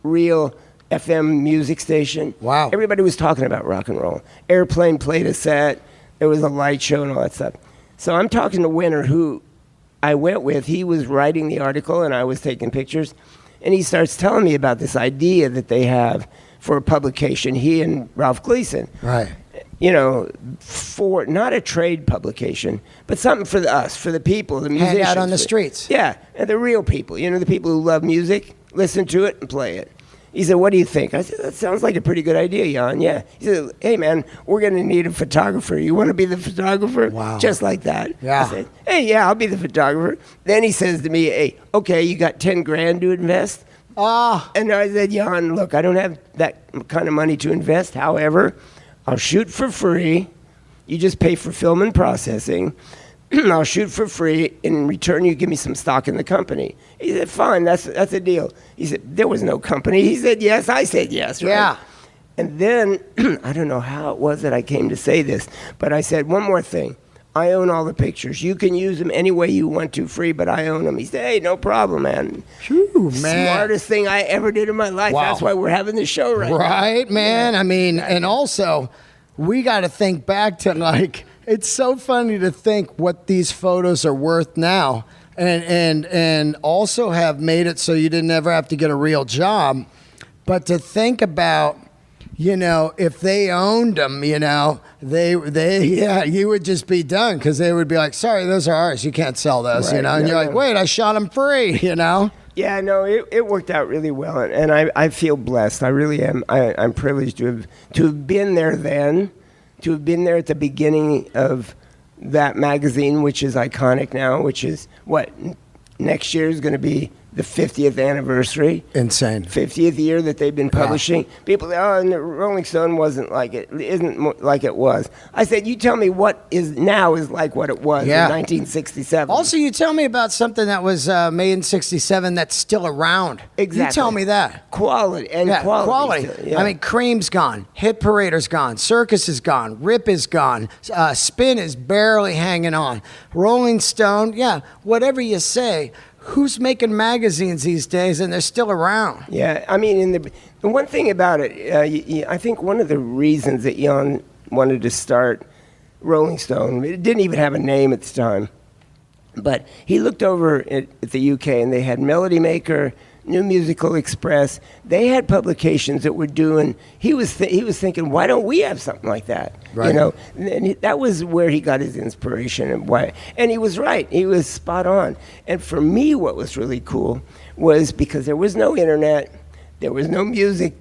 real FM music station. Wow. Everybody was talking about rock and roll. Airplane played a set. There was a light show and all that stuff. So I'm talking to Winter, who I went with. He was writing the article, and I was taking pictures. And he starts telling me about this idea that they have for a publication, he and Ralph Gleason. Right. For not a trade publication, but something for us, for the people, the musicians. Hang out on the streets. Yeah, and the real people, the people who love music, listen to it and play it. He said, what do you think? I said, that sounds like a pretty good idea, Jan. Yeah. He said, hey, man, we're going to need a photographer. You want to be the photographer? Wow. Just like that. Yeah. I said, hey, yeah, I'll be the photographer. Then he says to me, hey, okay, you got 10 grand to invest? And I said, Jan, look, I don't have that kind of money to invest. However, I'll shoot for free. You just pay for film and processing. I'll shoot for free. In return, you give me some stock in the company. He said, fine, that's a deal. He said, there was no company. He said, yes. I said, yes, right? Yeah. And then, I don't know how it was that I came to say this, but I said, one more thing. I own all the pictures. You can use them any way you want to, free, but I own them. He said, hey, no problem, man. Phew, man. Smartest thing I ever did in my life. Wow. That's why we're having this show right now. Right, man. Yeah. I mean, and also, we got to think back to, like, it's so funny to think what these photos are worth now, and also have made it so you didn't ever have to get a real job. But to think about, you know, if they owned them, you know, you would just be done, because they would be like, sorry, those are ours. You can't sell those, Right. you know. And you're like, wait, I shot them free, you know. Yeah, no, it worked out really well, and I feel blessed. I really am. I'm privileged to have been there then, to have been there at the beginning of that magazine, which is iconic now, which is what next year is going to be the 50th anniversary. Insane. 50th year that they've been publishing. People say, oh, and the Rolling Stone wasn't like it, isn't like it was. I said, you tell me what is now is like what it was in 1967. Also, you tell me about something that was made in 67 that's still around. Exactly. You tell me that. Quality. And quality. Quality. Yeah. I mean, Cream's gone. Hit Parader's gone. Circus is gone. Rip is gone. Spin is barely hanging on. Rolling Stone, yeah, whatever you say. Who's making magazines these days, and they're still around? Yeah, I mean, the one thing about it, I think one of the reasons that Jan wanted to start Rolling Stone, it didn't even have a name at the time, but he looked over at the UK, and they had Melody Maker, New Musical Express. They had publications that were doing. He was thinking, why don't we have something like that? Right. You know, and that was where he got his inspiration and why. And he was right. He was spot on. And for me, what was really cool was because there was no internet, there was no music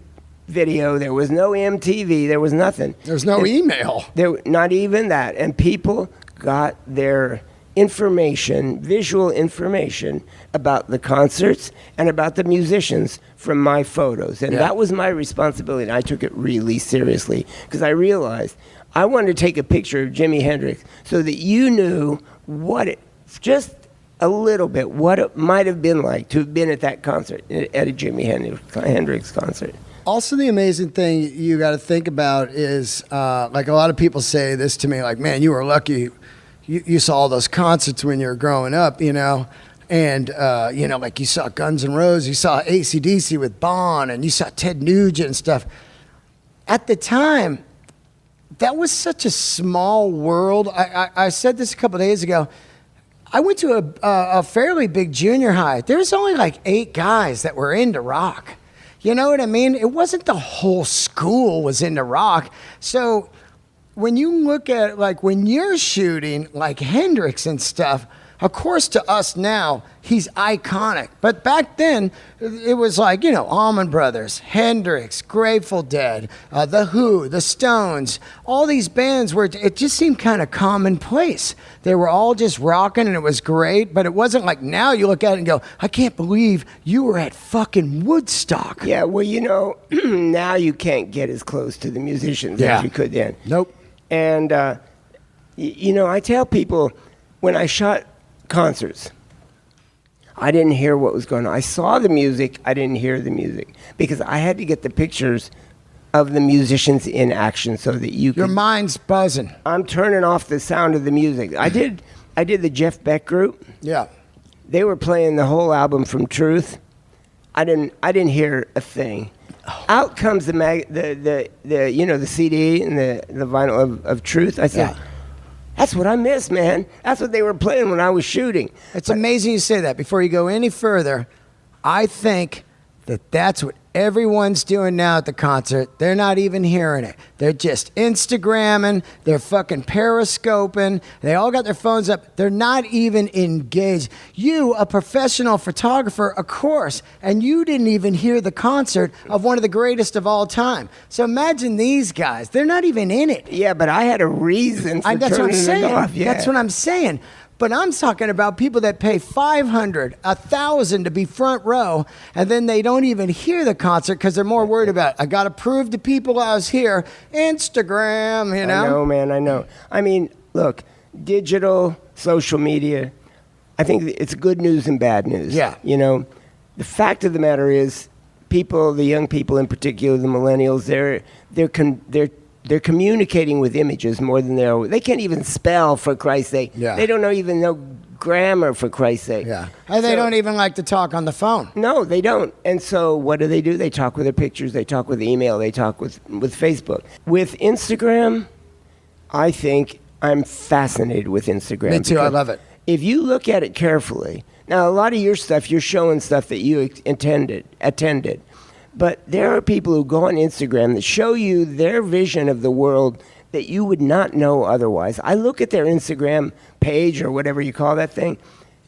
video, there was no MTV, there was nothing. There's no email. Not even that. And people got their information, visual information about the concerts and about the musicians from my photos. And that was my responsibility. And I took it really seriously because I realized I wanted to take a picture of Jimi Hendrix so that you knew just a little bit, what it might have been like to have been at that concert, at a Jimi Hendrix concert. Also, the amazing thing you got to think about is, like a lot of people say this to me, like, man, you were lucky. You saw all those concerts when you were growing up, you know, and, you know, like you saw Guns N' Roses, you saw AC/DC with Bon, and you saw Ted Nugent and stuff. At the time, that was such a small world. I said this a couple of days ago. I went to a fairly big junior high. There's only like 8 guys that were into rock. You know what I mean? It wasn't the whole school was into rock. So when you look at, like, when you're shooting like Hendrix and stuff, of course, to us now, he's iconic. But back then, it was like, you know, Allman Brothers, Hendrix, Grateful Dead, The Who, The Stones, all these bands where it just seemed kind of commonplace. They were all just rocking and it was great, but it wasn't like now you look at it and go, I can't believe you were at fucking Woodstock. Yeah, well, you know, now you can't get as close to the musicians as you could then. Nope. And, you know, I tell people when I shot concerts, I didn't hear what was going on. I saw the music, I didn't hear the music because I had to get the pictures of the musicians in action so that you Your could... mind's buzzing. I'm turning off the sound of the music. I did the Jeff Beck group. Yeah. They were playing the whole album from Truth. I didn't hear a thing. Out comes the you know, the CD and the vinyl of Truth. I said, that's what I miss, man. That's what they were playing when I was shooting. It's amazing you say that. Before you go any further, I think that's what everyone's doing now at the concert, they're not even hearing it. They're just Instagramming, they're fucking periscoping, they all got their phones up. They're not even engaged. You, a professional photographer, of course, and you didn't even hear the concert of one of the greatest of all time. So imagine these guys. They're not even in it. Yeah, but I had a reason for That's what I'm turning saying. it off. Yeah. That's what I'm saying. But I'm talking about people that pay $500, $1,000 to be front row, and then they don't even hear the concert because they're more worried about, I got to prove to people I was here. Instagram, you know? I know, man, I know. I mean, look, digital, social media, I think it's good news and bad news. Yeah. You know, the fact of the matter is, people, the young people in particular, the millennials, they're communicating with images more than they can't even spell, for Christ's sake. Yeah. They don't even know grammar, for Christ's sake. Yeah. And they don't even like to talk on the phone. No, they don't. And so what do? They talk with their pictures, they talk with email, they talk with Facebook. With Instagram, I think I'm fascinated with Instagram. Me too, I love it. If you look at it carefully, now a lot of your stuff, you're showing stuff that you attended. But there are people who go on Instagram that show you their vision of the world that you would not know otherwise. I look at their Instagram page or whatever you call that thing,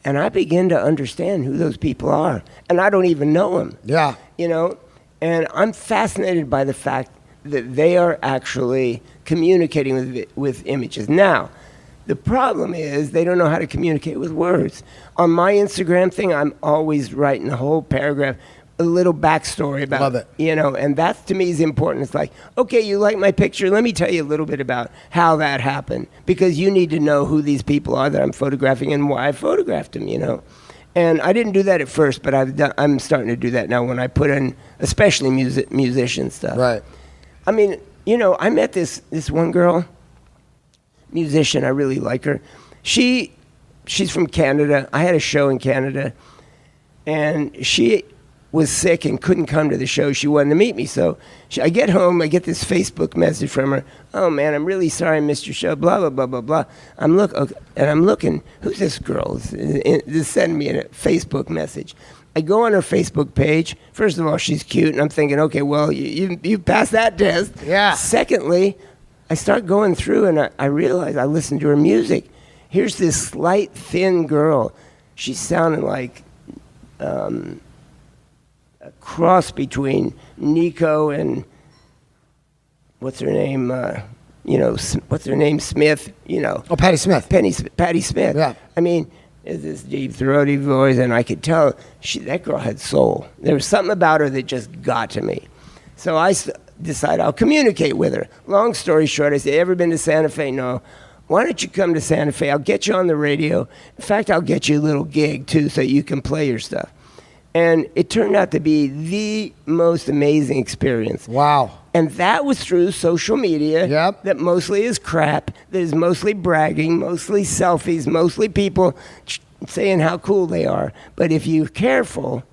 and I begin to understand who those people are. And I don't even know them. Yeah. You know? And I'm fascinated by the fact that they are actually communicating with images. Now, the problem is they don't know how to communicate with words. On my Instagram thing, I'm always writing a whole paragraph, a little backstory about, love it. You know, and that to me is important. It's like, okay, you like my picture. Let me tell you a little bit about how that happened, because you need to know who these people are that I'm photographing and why I photographed them, you know. And I didn't do that at first, but I'm starting to do that now when I put in, especially musician stuff. Right. I mean, you know, I met this one girl, musician. I really like her. She's from Canada. I had a show in Canada, and she was sick and couldn't come to the show. She wanted to meet me. So I get home, I get this Facebook message from her. Oh man, I'm really sorry I missed your show, blah, blah, blah, blah, blah. I'm looking, who's this girl? This sending me a Facebook message. I go on her Facebook page. First of all, she's cute, and I'm thinking, okay, well, you passed that test. Yeah. Secondly, I start going through, and I realize I listened to her music. Here's this slight, thin girl. She's sounding like a cross between Nico and what's her name? What's her name? Smith. You know. Oh, Patti Smith. Patti Smith. Yeah. I mean, it's this deep, throaty voice, and I could tell that girl had soul. There was something about her that just got to me. So I decided I'll communicate with her. Long story short, I said, ever been to Santa Fe? No. Why don't you come to Santa Fe? I'll get you on the radio. In fact, I'll get you a little gig, too, so you can play your stuff. And it turned out to be the most amazing experience. Wow. And that was through social media. Yep. That mostly is crap, that is mostly bragging, mostly selfies, mostly people saying how cool they are. But if you're careful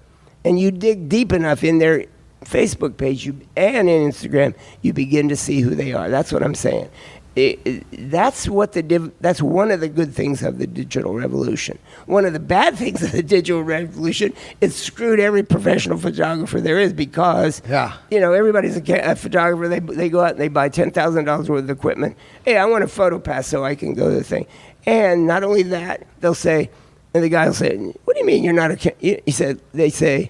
and you dig deep enough in their Facebook page and in Instagram, you begin to see who they are. That's what I'm saying. That's one of the good things of the digital revolution. One of the bad things of the digital revolution, it's screwed every professional photographer there is, because everybody's a photographer. They go out and they buy $10,000 worth of equipment. Hey, I want a photo pass so I can go to the thing. And not only that, they'll say, and the guy will say, "What do you mean you're not a?" They say,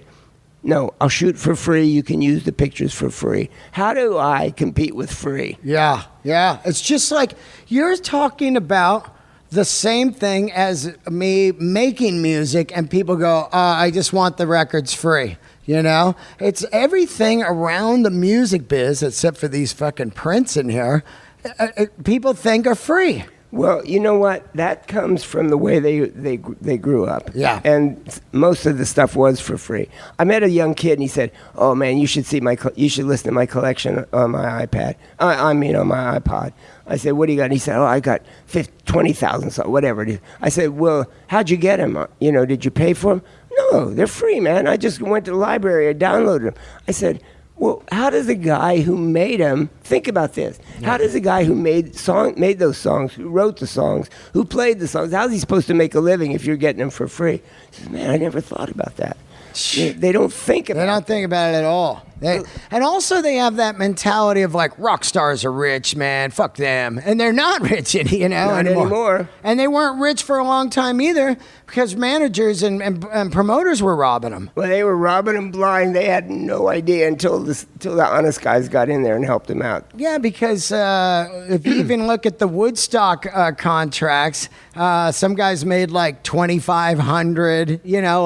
"No, I'll shoot for free. You can use the pictures for free." How do I compete with free? Yeah. It's just like you're talking about the same thing as me making music, and people go, I just want the records free. You know? It's everything around the music biz, except for these fucking prints in here, people think are free. Well, you know what? That comes from the way they grew up. Yeah. And most of the stuff was for free. I met a young kid, and he said, "Oh man, you should listen to my collection on my iPad. On my iPod." I said, "What do you got?" And he said, "Oh, I got 20,000, so whatever it is." I said, "Well, how'd you get them? Did you pay for them?" "No, they're free, man. I just went to the library. I downloaded them." I said, "Well, how does the guy who made them, think about this, how does the guy who made those songs, who wrote the songs, who played the songs, how's he supposed to make a living if you're getting them for free?" I said, "Man, I never thought about that." They don't think about it. They don't think about it at all. And also they have that mentality of like, rock stars are rich, man. Fuck them. And they're not rich, you know, Not anymore. And they weren't rich for a long time either because managers and promoters were robbing them. Well, they were robbing them blind. They had no idea until the honest guys got in there and helped them out. Yeah, because if you even look at the Woodstock contracts, some guys made like $2,500, you know,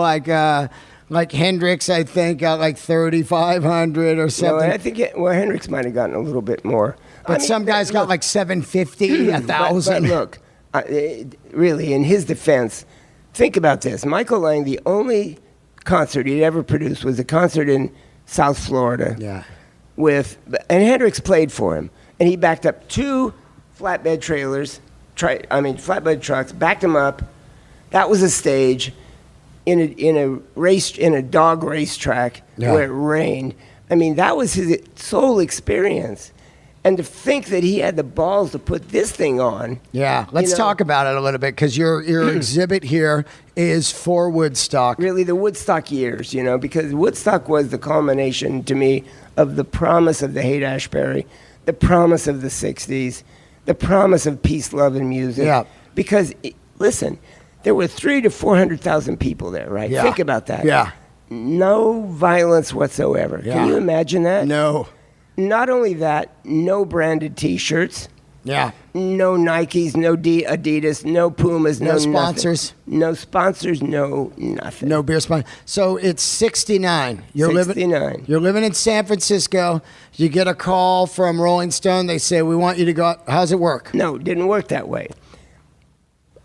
like Hendrix, I think, got like $3,500 or something. No, I think Hendrix might have gotten a little bit more. But some guys got like $750, $1,000. But look, really, in his defense, think about this. Michael Lang, the only concert he'd ever produced was a concert in South Florida. Yeah. And Hendrix played for him, and he backed up 2 flatbed trailers, flatbed trucks, backed them up. That was a stage. In a dog racetrack where it rained. I mean, that was his sole experience. And to think that he had the balls to put this thing on. Yeah, let's talk about it a little bit because your exhibit here is for Woodstock. Really, the Woodstock years, you know, because Woodstock was the culmination to me of the promise of the Haight-Ashbury, the promise of the 60s, the promise of peace, love, and music. Yeah. Because, listen, there were 300,000 to 400,000 people there, right? Yeah. Think about that. Yeah. No violence whatsoever. Yeah. Can you imagine that? No. Not only that, no branded T-shirts. Yeah. No Nikes, no Adidas, no Pumas, No sponsors. Nothing. No sponsors, no nothing. No beer sponsor. So it's 69. You're 69. You're living in San Francisco. You get a call from Rolling Stone. They say, we want you to go. How's it work? No, it didn't work that way.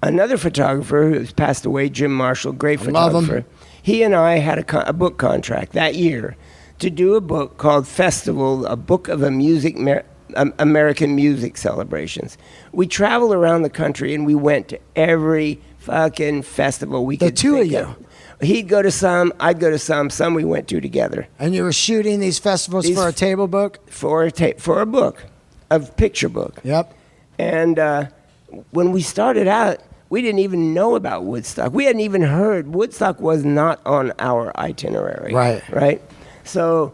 Another photographer who's passed away, Jim Marshall, great photographer. Love him. He and I had a book contract that year to do a book called Festival, a book of American music celebrations. We traveled around the country and we went to every fucking festival we could two of think you. He'd go to some, I'd go to some we went to together. And you were shooting these festivals for a table book? For a book, a picture book. Yep. And when we started out, we didn't even know about Woodstock. We hadn't even heard. Woodstock was not on our itinerary. Right? So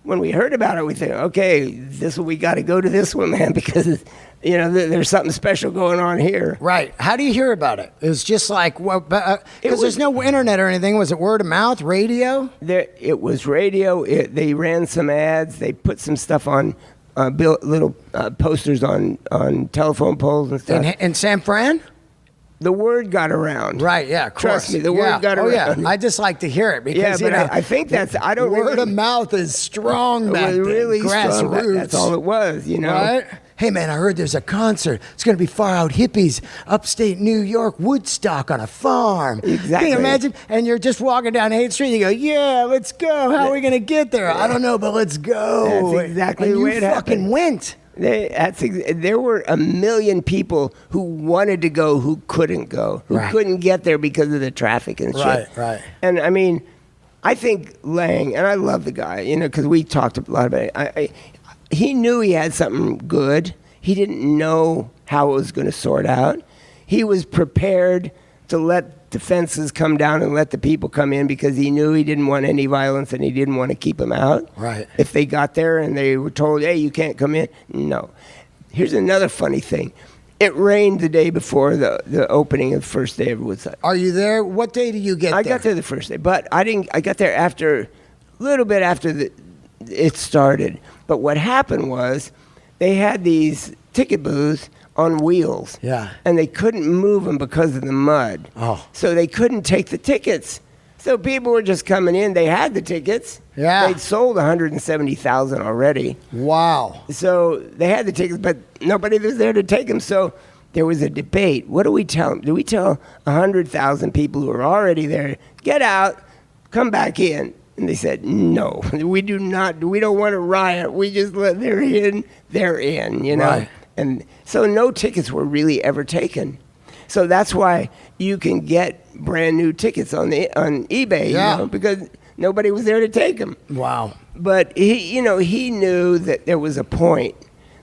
when we heard about it, we think, okay, we got to go to this one, man, because there's something special going on here. Right. How do you hear about it? It was just like, because there's no internet or anything. Was it word of mouth, radio? It was radio. They ran some ads. They put some stuff on, little posters on telephone poles and stuff. In San Fran? The word got around. Right, yeah, of course. Trust me, the word got around. Oh, yeah. I just like to hear it because, I think that's, I don't word of mouth is strong back then. Really grassroots. Strong. That's all it was, Right? Hey, man, I heard there's a concert. It's going to be far out hippies, upstate New York, Woodstock on a farm. Exactly. Can you imagine? And you're just walking down 8th Street and you go, yeah, let's go. How are we going to get there? I don't know, but let's go. That's exactly the way it happened. You fucking went. There were 1 million people who wanted to go who couldn't go, who couldn't get there because of the traffic and shit. Right. And I mean, I think Lang, and I love the guy, because we talked a lot about it. He knew he had something good. He didn't know how it was going to sort out. He was prepared to let the fences come down and let the people come in because he knew he didn't want any violence and he didn't want to keep them out. Right. If they got there and they were told, hey, you can't come in. No. Here's another funny thing. It rained the day before the opening of the first day of Woodstock. Are you there? What day did you get there? I got there the first day, but I got there a little bit after it started. But what happened was they had these ticket booths on wheels. Yeah. And they couldn't move them because of the mud. Oh. So they couldn't take the tickets. So people were just coming in. They had the tickets. Yeah. They'd sold 170,000 already. Wow. So they had the tickets, but nobody was there to take them. So there was a debate. What do we tell them? Do we tell 100,000 people who are already there, get out, come back in? And they said, no, we do not. We don't want to riot. We just let they're in, Right. And so no tickets were really ever taken. So that's why you can get brand new tickets on eBay, because nobody was there to take them. Wow. But he knew that there was a point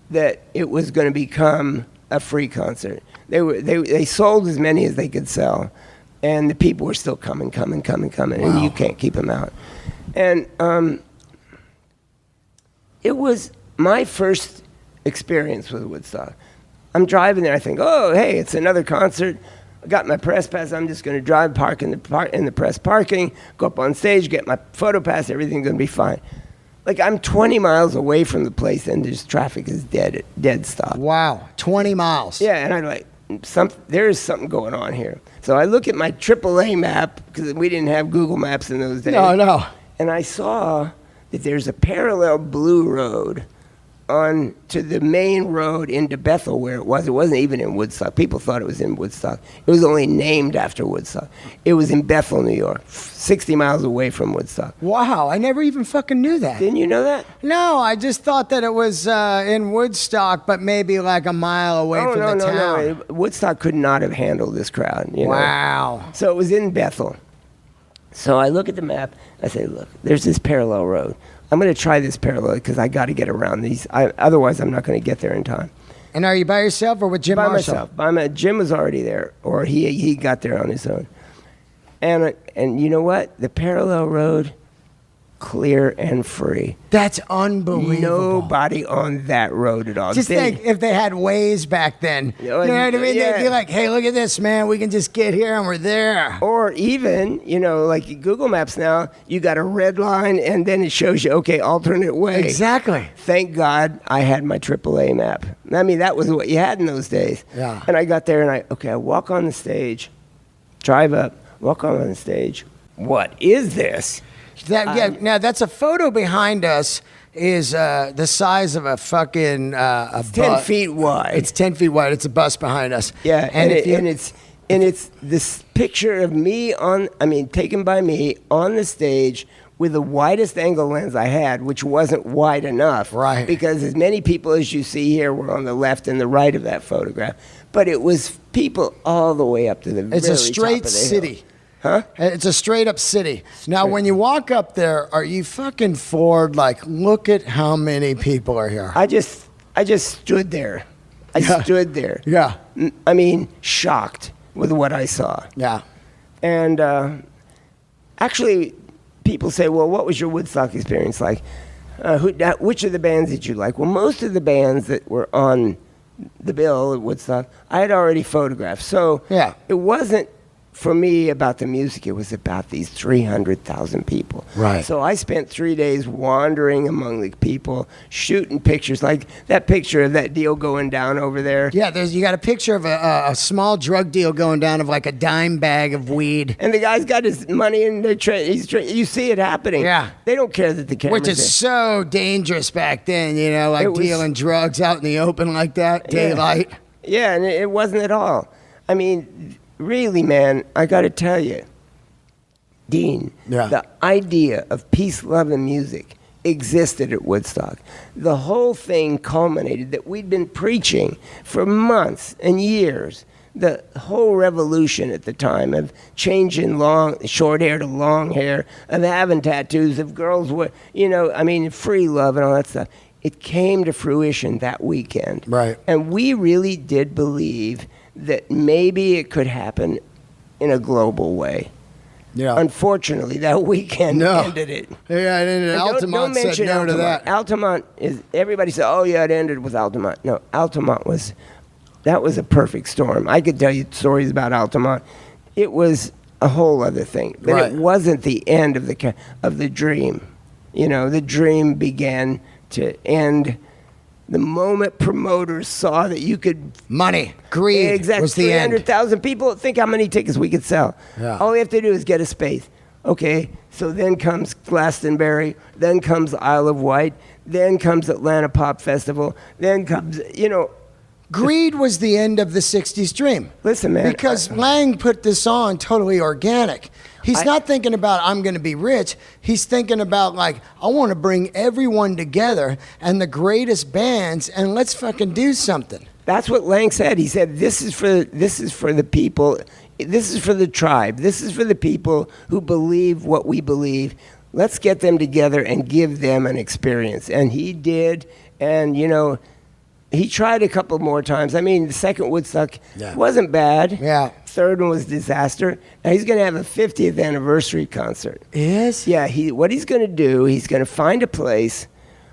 that it was going to become a free concert. They sold as many as they could sell, and the people were still coming, and you can't keep them out. And it was my first experience with Woodstock. I'm driving there. I think, oh, hey, it's another concert. I got my press pass. I'm just going to drive, park in the press parking, go up on stage, get my photo pass. Everything's going to be fine. Like, I'm 20 miles away from the place, and there's traffic is dead stop. Wow, 20 miles. Yeah, and I'm like, there is something going on here. So I look at my AAA map, because we didn't have Google Maps in those days. No. And I saw that there's a parallel blue road on to the main road into Bethel, where it was. It wasn't even in Woodstock. People thought it was in Woodstock. It was only named after Woodstock. It was in Bethel, New York, 60 miles away from Woodstock. Wow, I never even fucking knew that. Didn't you know that? No, I just thought that it was in Woodstock, but maybe like a mile away from the town. No. Woodstock could not have handled this crowd. You know? Wow. So it was in Bethel. So I look at the map. I say, look, there's this parallel road. I'm going to try this parallel because I got to get around these. Otherwise, I'm not going to get there in time. And are you by yourself or with Jim Marshall? By myself. Jim was already there, or he got there on his own. And you know what? The parallel road, clear and free. That's unbelievable. Nobody on that road at all. Just think if they had Waze back then. You know what I mean? Yeah. They'd be like, hey, look at this, man. We can just get here and we're there. Or even, like Google Maps now, you got a red line and then it shows you, okay, alternate way. Exactly. Thank God I had my AAA map. I mean, that was what you had in those days. Yeah. And I got there and I walk on the stage, drive up, walk on the stage. What is this? Now that's a photo behind us is the size of a fucking 10 feet wide. It's 10 feet wide. It's a bus behind us. Yeah, and it's this picture of me taken by me on the stage with the widest angle lens I had, which wasn't wide enough. Right. Because as many people as you see here were on the left and the right of that photograph. But it was people all the way up to the very top of the hill. It's a straight city. Huh? It's a straight up city. Now, when you walk up there, are you fucking floored? Like, look at how many people are here. I just stood there. I stood there. Yeah. I mean, shocked with what I saw. Yeah. And actually, people say, well, what was your Woodstock experience like? Which of the bands did you like? Well, most of the bands that were on the bill at Woodstock, I had already photographed. So it wasn't, for me, about the music. It was about these 300,000 people. Right. So I spent 3 days wandering among the people, shooting pictures, like that picture of that deal going down over there. Yeah, you got a picture of a small drug deal going down of like a dime bag of weed. And the guy's got his money in the you see it happening. Yeah. They don't care that the camera's Which is so dangerous back then, like dealing drugs out in the open like that, daylight. Yeah, and it wasn't at all. I mean, really, man, I got to tell you, Dean, the idea of peace, love, and music existed at Woodstock. The whole thing culminated that we'd been preaching for months and years. The whole revolution at the time of changing short hair to long hair, of having tattoos, of girls, free love and all that stuff. It came to fruition that weekend. Right. And we really did believe that maybe it could happen in a global way. Yeah. Unfortunately, that weekend ended it. Yeah, it ended. Altamont said no to that. Altamont is, everybody said, oh yeah, it ended with Altamont. No, Altamont was a perfect storm. I could tell you stories about Altamont. It was a whole other thing. But it wasn't the end of the dream. The dream began to end the moment promoters saw that you could... Money, greed was the end. 300,000 people, think how many tickets we could sell. Yeah. All we have to do is get a space. Okay, so then comes Glastonbury, then comes Isle of Wight, then comes Atlanta Pop Festival, then comes, Greed was the end of the 60s dream. Listen, man. Because Lang put this on totally organic. He's not thinking about, I'm going to be rich. He's thinking about, like, I want to bring everyone together and the greatest bands, and let's fucking do something. That's what Lang said. He said, this is for the people. This is for the tribe. This is for the people who believe what we believe. Let's get them together and give them an experience. And he did. And, he tried a couple more times. I mean, the second Woodstock Yeah. wasn't bad. Yeah. Third one was disaster. Now he's going to have a 50th anniversary concert. Is? Yeah, what he's going to do, he's going to find a place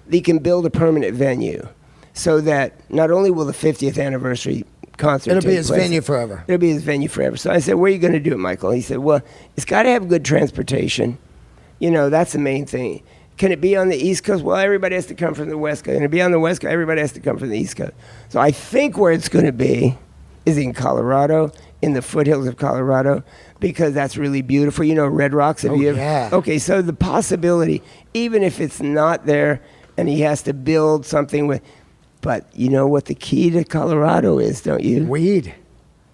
that he can build a permanent venue so that not only will the 50th anniversary concert It'll be take his place, venue forever. It'll be his venue forever. So I said, where are you going to do it, Michael? He said, well, it's got to have good transportation. You know, that's the main thing. Can it be on the East Coast? Well, everybody has to come from the West Coast. Can it be on the West Coast? Everybody has to come from the East Coast. So I think where it's going to be is in Colorado, in the foothills of Colorado, because that's really beautiful. You know, Red Rocks. Have you ever? Yeah. Okay, so the possibility, even if it's not there and he has to build something with, but you know what the key to Colorado is, don't you? Weed.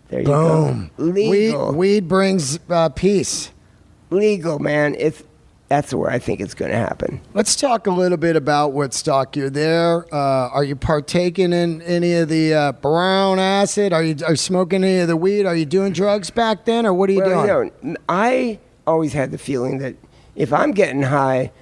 There you Boom. go. Legal. Weed brings peace. Legal, man. That's where I think it's going to happen. Let's talk a little bit about Woodstock. You're there. Are you partaking in any of the brown acid? Are you smoking any of the weed? Are you doing drugs back then, or what are you doing? You know, I always had the feeling that if I'm getting high,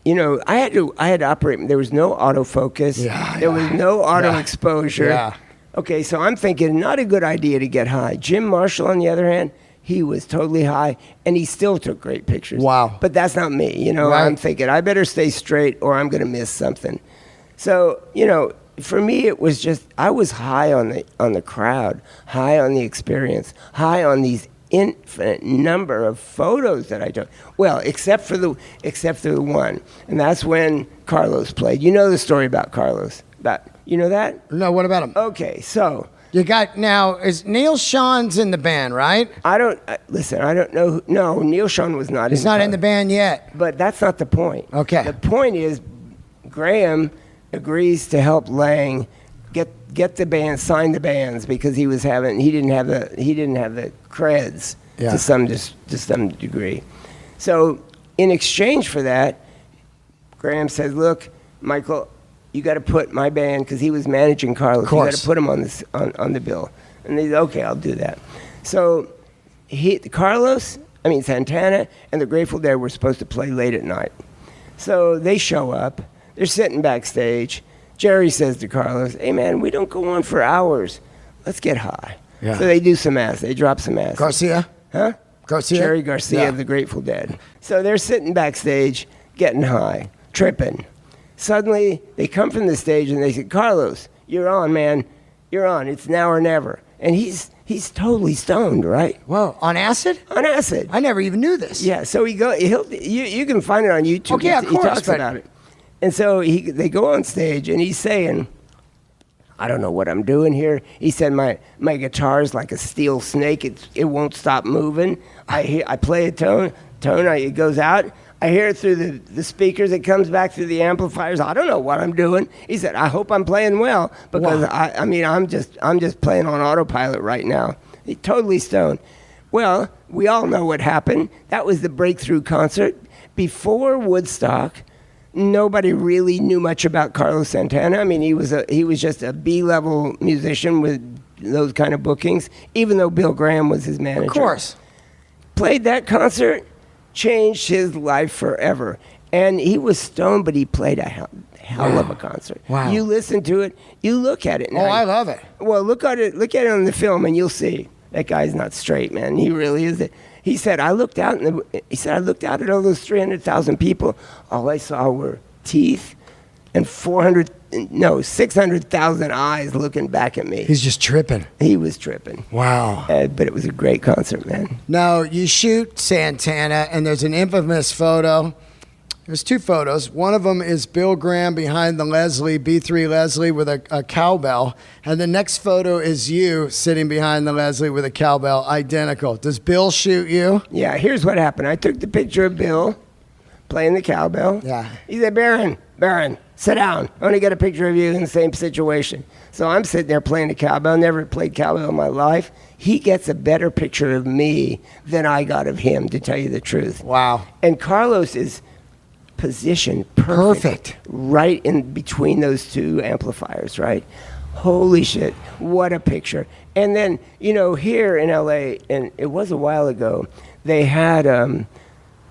you know, I had to operate. There was no autofocus. There was no auto exposure. Yeah. Okay, so I'm thinking not a good idea to get high. Jim Marshall, on the other hand, he was totally high, and he still took great pictures. Wow. But that's not me. You know, Right. I'm thinking I better stay straight or I'm going to miss something. So, you know, for me, it was just I was high on the crowd, high on the experience, high on these infinite number of photos that I took. Well, except for the one, and that's when Carlos played. You know the story about Carlos. You know that? No, what about him? Okay, so You got now. Is Neil Sean's in the band, right? I don't listen. I don't know. No, Neil Sean was not. He's not in the band yet. But that's not the point. Okay. The point is, Graham agrees to help Lang get the band, sign the bands because he didn't have the creds Yeah. to some degree. So in exchange for that, Graham says, "Look, Michael, you got to put my band," because he was managing Carlos. You got to put him on this on the bill. And they said, "Okay, I'll do that." So Santana and the Grateful Dead were supposed to play late at night. So they show up. They're sitting backstage. Jerry says to Carlos, "Hey man, we don't go on for hours. Let's get high." Yeah. So they do some acid. They drop some acid. Garcia? Huh? Garcia? Jerry Garcia Yeah. of the Grateful Dead. So they're sitting backstage, getting high, tripping. Suddenly, they come from the stage and they say, "Carlos, you're on, man. You're on. It's now or never." And he's totally stoned, right? Whoa, on acid? On acid. I never even knew this. Yeah, so you can find it on YouTube. Okay, of course, He talks but- about it. And so they go on stage and he's saying, "I don't know what I'm doing here." He said, my guitar's like a steel snake. It won't stop moving. I play a tone, it goes out. I hear it through the speakers. It comes back through the amplifiers. I don't know what I'm doing. He said, "I hope I'm playing well because Wow. I'm just playing on autopilot right now." He's totally stoned. Well, we all know what happened. That was the breakthrough concert. Before Woodstock, nobody really knew much about Carlos Santana. I mean, he was just a B-level musician with those kind of bookings, even though Bill Graham was his manager. Of course. Played that concert, changed his life forever. And he was stoned, but he played a hell of a concert. Wow. You listen to it, you look at it. Oh, I love it. Well, look at it on the film, and you'll see that guy's not straight, man. He really is. He said, I looked out at all those 300,000 people. All I saw were teeth and 600,000 eyes looking back at me. He's just tripping. He was tripping. Wow. But it was a great concert, man. Now, you shoot Santana, and there's an infamous photo. There's two photos. One of them is Bill Graham behind the B3 Leslie with a cowbell. And the next photo is you sitting behind the Leslie with a cowbell, identical. Does Bill shoot you? Yeah, here's what happened. I took the picture of Bill playing the cowbell. Yeah. He said, Baron, sit down. I want to get a picture of you in the same situation. So I'm sitting there playing the cowbell. Never played cowbell in my life. He gets a better picture of me than I got of him, to tell you the truth. Wow. And Carlos is positioned perfect. Right in between those two amplifiers, right? Holy shit, what a picture. And then, here in LA, and it was a while ago, they had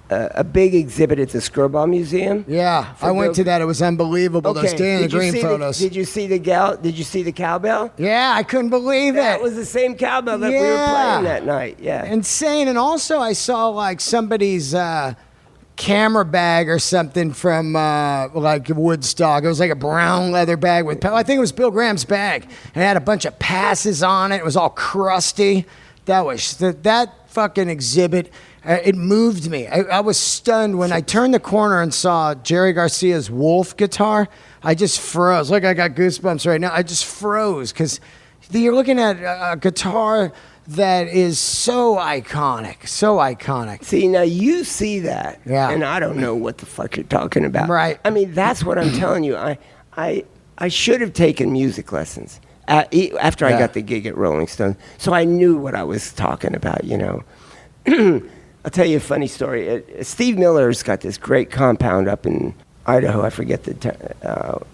a big exhibit at the Skirball Museum. Yeah, I went to that. It was unbelievable. Those Day in the Green photos. Did you see the cowbell? Yeah, I couldn't believe it. That was the same cowbell that we were playing that night. Yeah, insane. And also, I saw like somebody's camera bag or something from like Woodstock. It was like a brown leather bag with. I think it was Bill Graham's bag, and it had a bunch of passes on it. It was all crusty. That fucking exhibit. It moved me. I was stunned when I turned the corner and saw Jerry Garcia's Wolf guitar. I just froze. Look, I got goosebumps right now. I just froze because you're looking at a guitar that is so iconic. So iconic. See, now you see that, and I don't know what the fuck you're talking about. Right. I mean, that's what I'm telling you. I should have taken music lessons after I got the gig at Rolling Stone, so I knew what I was talking about, you know. I'll tell you a funny story. Steve Miller's got this great compound up in Idaho. I forget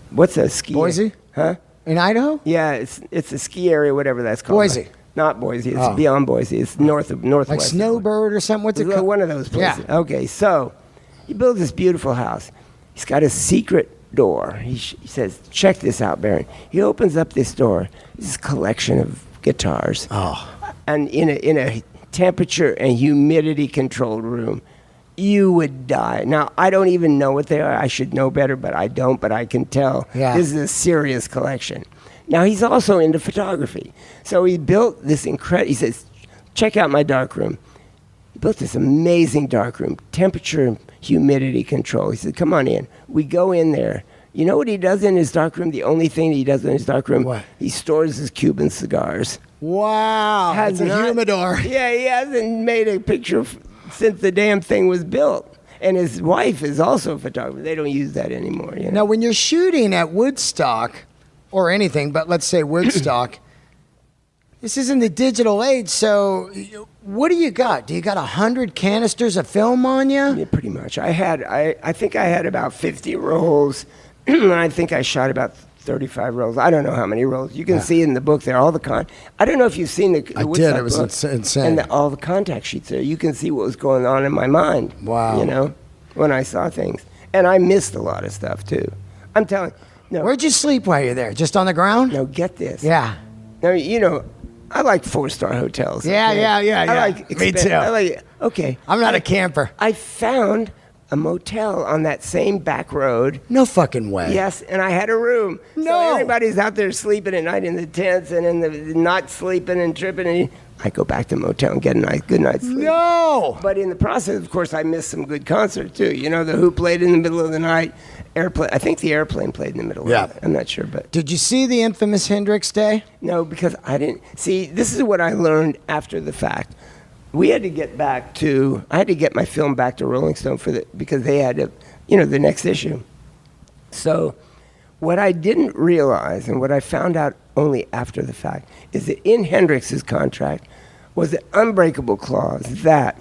what's a ski? Boise? Huh? In Idaho? Yeah, it's a ski area, whatever that's called. Boise. Not Boise. It's beyond Boise. It's northwest. Like Snowbird or something? What's it called? One of those places. Yeah. Okay, so he built this beautiful house. He's got a secret door. He says, check this out, Baron. He opens up this door. This collection of guitars. Oh. And in a temperature and humidity controlled room, you would die. Now, I don't even know what they are. I should know better, but I don't, but I can tell. Yeah. This is a serious collection. Now, he's also into photography. So he built this he says, check out my darkroom. He built this amazing darkroom, temperature and humidity control. He said, come on in. We go in there. You know what he does in his darkroom? The only thing he does in his darkroom, what? He stores his Cuban cigars. Wow. It's a humidor. Yeah, he hasn't made a picture since the damn thing was built. And his wife is also a photographer. They don't use that anymore. You know? Now, when you're shooting at Woodstock, or anything, but let's say Woodstock, this isn't the digital age, so what do you got? Do you got 100 canisters of film on you? Yeah, pretty much. I think I had about 50 rolls, and I think I shot about 35 rolls. I don't know how many rolls. You can see in the book there all the I don't know if you've seen the I Woodstock did. It was book, insane. and all the contact sheets there. You can see what was going on in my mind. Wow. You know, when I saw things. And I missed a lot of stuff, too. I'm telling you. No. Where'd you sleep while you're there? Just on the ground? No, get this. Yeah. Now, you know, I like 4-star hotels. Yeah, okay? yeah. I like Me too. Okay. I'm not a camper. I found a motel on that same back road. No fucking way. Yes, and I had a room. No. So everybody's out there sleeping at night in the tents and in the not sleeping and tripping. And I go back to the motel and get a good night's sleep. No. But in the process, of course, I missed some good concerts too. You know, the Who played in the middle of the night. I think the Airplane played in the middle of it. I'm not sure, but Did you see the infamous Hendrix Day? no, because I didn't see. This is what I learned after the fact. We had to get back to. I had to get my film back to Rolling Stone because they had to, the next issue. So, what I didn't realize, and what I found out only after the fact, is that in Hendrix's contract was an unbreakable clause that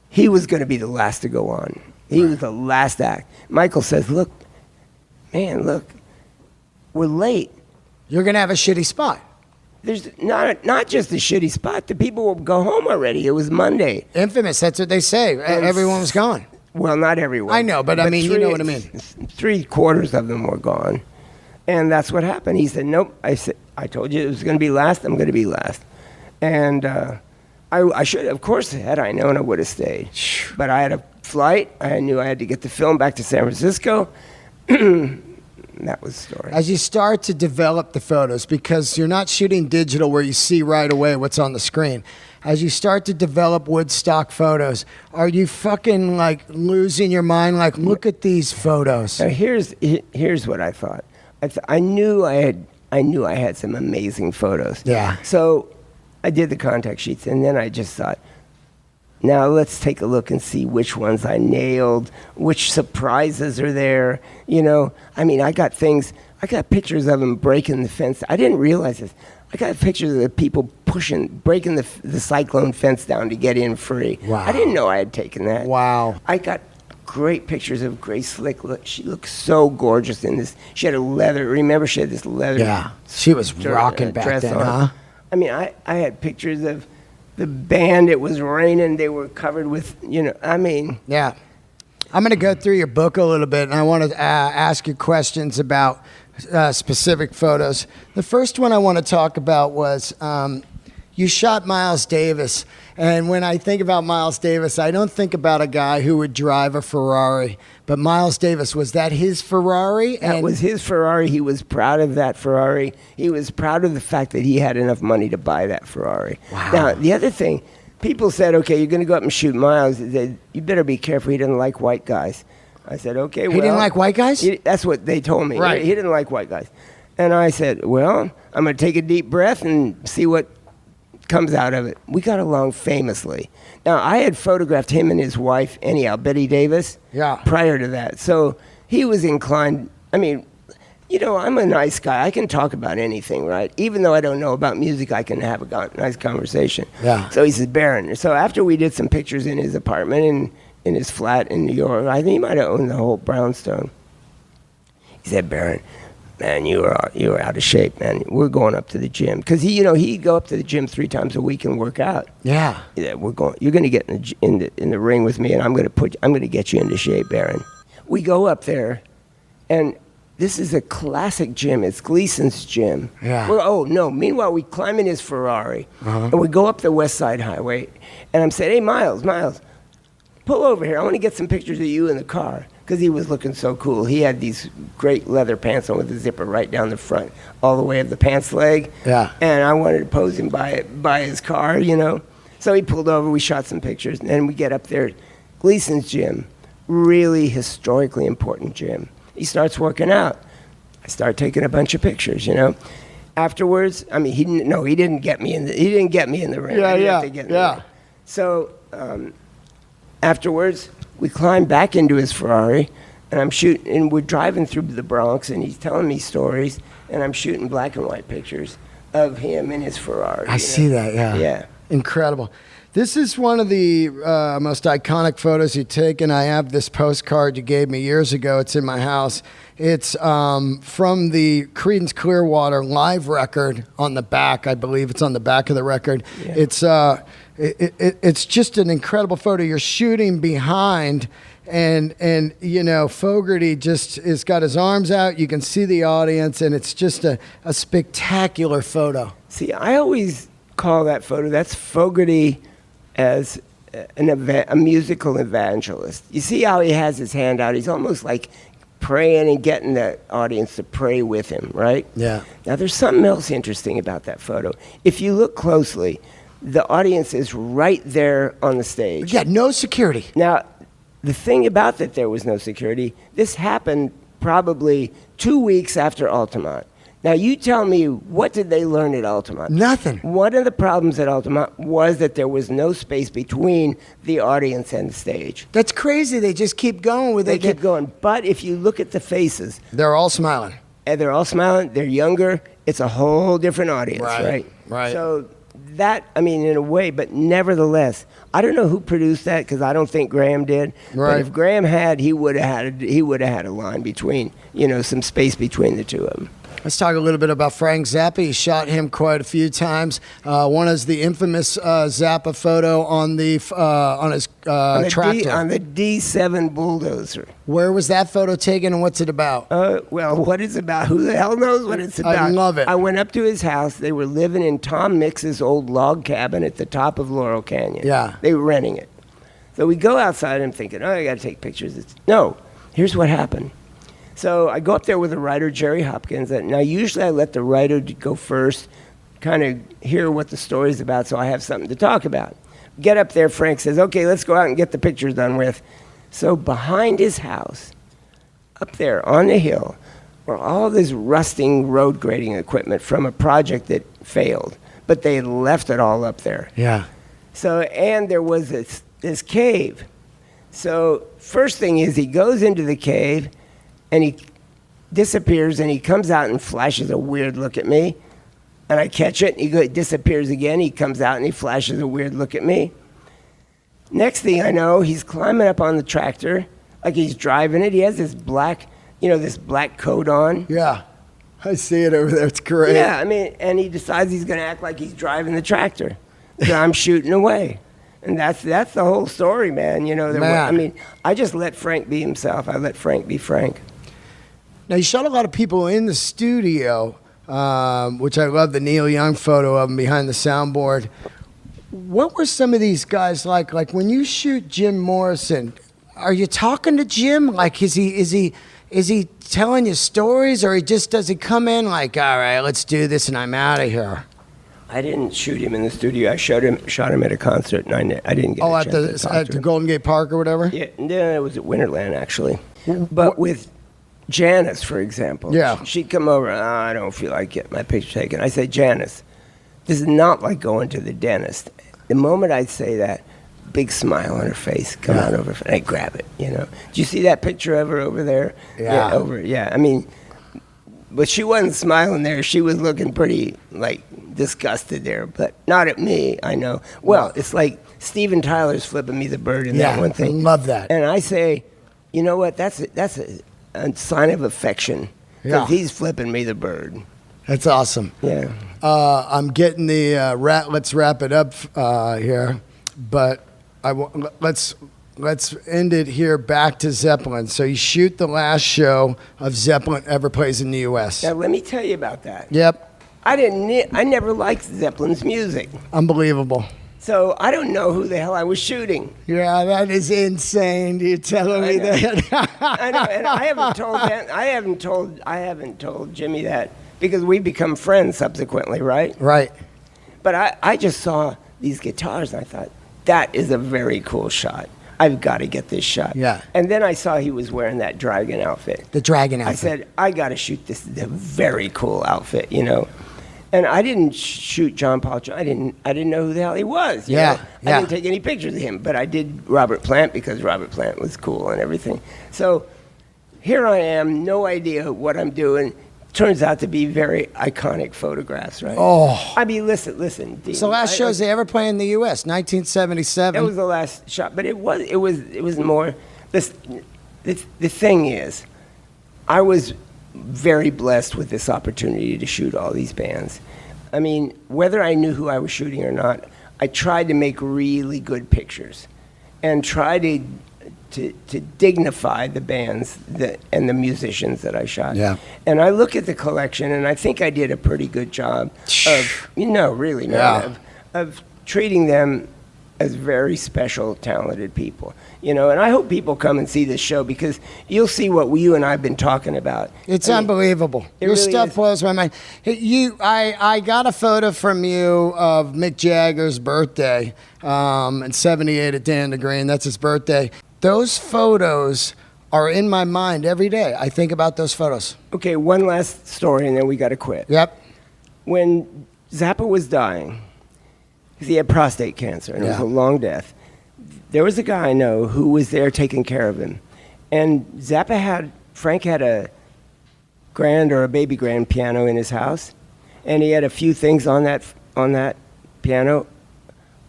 he was going to be the last to go on. He was the last act. Michael says, look, we're late. You're going to have a shitty spot. There's not just a shitty spot. The people will go home already. It was Monday. Infamous, that's what they say. Everyone was gone. Well, not everyone. I know, but I mean, you know what I mean. 3/4 of them were gone. And that's what happened. He said, nope. I told you it was going to be last. I'm going to be last. And I should, of course, had I known, I would have stayed. But I had a flight. I knew I had to get the film back to San Francisco. That was the story. As you start to develop the photos, because you're not shooting digital where you see right away what's on the screen. As you start to develop Woodstock photos, are you fucking like losing your mind? Like, look at these photos. Now here's what I thought. I knew I had some amazing photos. Yeah. So I did the contact sheets, and then I just thought, now let's take a look and see which ones I nailed, which surprises are there. I mean, I got pictures of them breaking the fence. I didn't realize this. I got pictures of the people breaking the cyclone fence down to get in free. Wow. I didn't know I had taken that. Wow. I got great pictures of Grace Slick. She looked so gorgeous in this. She had remember she had this leather. Yeah. She was rocking back dress then, on. huh? I mean, I had pictures of the band, it was raining. They were covered with, I mean. Yeah. I'm going to go through your book a little bit, and I want to ask you questions about specific photos. The first one I want to talk about was you shot Miles Davis. And when I think about Miles Davis, I don't think about a guy who would drive a Ferrari. But Miles Davis, was that his Ferrari? That was his Ferrari. He was proud of that Ferrari. He was proud of the fact that he had enough money to buy that Ferrari. Wow. Now, the other thing, people said, okay, you're going to go up and shoot Miles. They said, you better be careful. He doesn't like white guys. I said, okay, well. He didn't like white guys? That's what they told me. Right. He didn't like white guys. And I said, well, I'm going to take a deep breath and see what comes out of it. We got along famously. Now, I had photographed him and his wife, anyhow, Betty Davis, prior to that. So he was inclined. I mean, I'm a nice guy. I can talk about anything, right? Even though I don't know about music, I can have a nice conversation. Yeah. So he says, Baron. So after we did some pictures in his apartment and in his flat in New York, I think he might have owned the whole brownstone. He said, Baron, man, you were out of shape, man. We're going up to the gym because he'd go up to the gym 3 times a week and work out. Yeah. Yeah, you're going to get in the ring with me, and I'm going to get you into shape, Baron. We go up there, and this is a classic gym. It's Gleason's gym. Yeah. Meanwhile, we climb in his Ferrari, and we go up the West Side Highway, and I'm saying, hey, Miles, pull over here. I want to get some pictures of you in the car. Because he was looking so cool. He had these great leather pants on with the zipper right down the front, all the way up the pants leg. Yeah. And I wanted to pose him by his car, So he pulled over, we shot some pictures, and then we get up there. Gleason's gym, really historically important gym. He starts working out. I start taking a bunch of pictures, Afterwards, I mean, he didn't get me in the ring. Yeah. So afterwards, we climb back into his Ferrari, and I'm shooting, and we're driving through the Bronx, and he's telling me stories, and I'm shooting black and white pictures of him in his Ferrari. I see that, yeah. Yeah. Incredible. This is one of the most iconic photos you take, and I have this postcard you gave me years ago. It's in my house. It's from the Creedence Clearwater live record on the back. I believe it's on the back of the record. Yeah. It's just an incredible photo. You're shooting behind, and Fogerty just has got his arms out. You can see the audience, and it's just a spectacular photo. See, I always call that photo, that's Fogerty as a musical evangelist. You see how he has his hand out? He's almost like praying and getting the audience to pray with him, right? Yeah. Now, there's something else interesting about that photo. If you look closely, the audience is right there on the stage. Yeah, no security. Now, the thing about that there was no security, this happened probably 2 weeks after Altamont. Now, you tell me, what did they learn at Altamont? Nothing. One of the problems at Altamont was that there was no space between the audience and the stage. That's crazy. They just keep going with it. They keep going. But if you look at the faces, they're all smiling. And they're all smiling. They're younger. It's a whole different audience, right? Right. So that, I mean, in a way, but nevertheless, I don't know who produced that because I don't think Graham did. Right. But if Graham had, he would have had a line between, some space between the two of them. Let's talk a little bit about Frank Zappa. He shot him quite a few times. One is the infamous Zappa photo on his tractor. On the D7 bulldozer. Where was that photo taken, and what's it about? Well, what it's about? Who the hell knows what it's about? I love it. I went up to his house. They were living in Tom Mix's old log cabin at the top of Laurel Canyon. Yeah. They were renting it. So we go outside, and I'm thinking, I got to take pictures. No, here's what happened. So I go up there with the writer, Jerry Hopkins. Now, usually I let the writer go first, kind of hear what the story's about so I have something to talk about. Get up there, Frank says, okay, let's go out and get the pictures done with. So behind his house, up there on the hill, were all this rusting road grading equipment from a project that failed, but they left it all up there. Yeah. So, and there was this cave. So first thing is he goes into the cave, and he disappears, and he comes out and flashes a weird look at me. And I catch it, and he disappears again. He comes out, and he flashes a weird look at me. Next thing I know, he's climbing up on the tractor, like he's driving it. He has this black coat on. Yeah, I see it over there. It's great. Yeah, I mean, and he decides he's going to act like he's driving the tractor. that I'm shooting away. And that's the whole story, man. You know, I mean, I just let Frank be himself. I let Frank be Frank. Now, you shot a lot of people in the studio, which I love the Neil Young photo of him behind the soundboard. What were some of these guys like? Like when you shoot Jim Morrison, are you talking to Jim? Like, is he telling you stories, or does he come in like, all right, let's do this, and I'm out of here? I didn't shoot him in the studio. I shot him at a concert, and I didn't get a chance at the Golden Gate Park or whatever? Yeah, it was at Winterland, actually. But with Janice, for example, she'd come over, I don't feel like getting my picture taken. I say, Janice, this is not like going to the dentist. The moment I'd say that, big smile on her face, come on over, and I grab it, you know. Do you see that picture of her over there? Yeah. I mean, but she wasn't smiling there. She was looking pretty, like, disgusted there, but not at me, I know. Well, it's like Steven Tyler's flipping me the bird in that one thing. I love that. And I say, you know what, that's a sign of affection, because he's flipping me the bird. That's awesome. Yeah. I'm getting the let's wrap it up here, but let's end it here back to Zeppelin. So you shoot the last show of Zeppelin ever plays in the U.S. Now let me tell you about that. Yep. I never liked Zeppelin's music. Unbelievable. So I don't know who the hell I was shooting. Yeah, that is insane. You're telling me that. I know, and I haven't told Jimmy that, because we become friends subsequently, right? Right. But I just saw these guitars, and I thought, that is a very cool shot. I've got to get this shot. Yeah. And then I saw he was wearing that dragon outfit. The dragon outfit. I said, I got to shoot this. It's a very cool outfit, you know. And I didn't shoot John Paul. I didn't know who the hell he was. You know? I didn't take any pictures of him, but I did Robert Plant, because Robert Plant was cool and everything. So here I am, no idea what I'm doing. Turns out to be very iconic photographs, right? Oh. I mean, listen, Dean. It's the last shows they ever play in the U.S., 1977. That was the last shot, but it was more. The thing is, I was very blessed with this opportunity to shoot all these bands. I mean, whether I knew who I was shooting or not, I tried to make really good pictures, and try to dignify the bands and the musicians that I shot. Yeah. And I look at the collection, and I think I did a pretty good job of, really, man, of treating them as very special, talented people. You know, and I hope people come and see this show, because you'll see what you and I have been talking about. It's unbelievable. Your really stuff blows my mind. I got a photo from you of Mick Jagger's birthday in '78 at Dan the Green. That's his birthday. Those photos are in my mind every day. I think about those photos. Okay, one last story, and then we got to quit. Yep. When Zappa was dying, because he had prostate cancer, and it was a long death, there was a guy I know who was there taking care of him. And Frank had a grand or a baby grand piano in his house, and he had a few things on that piano,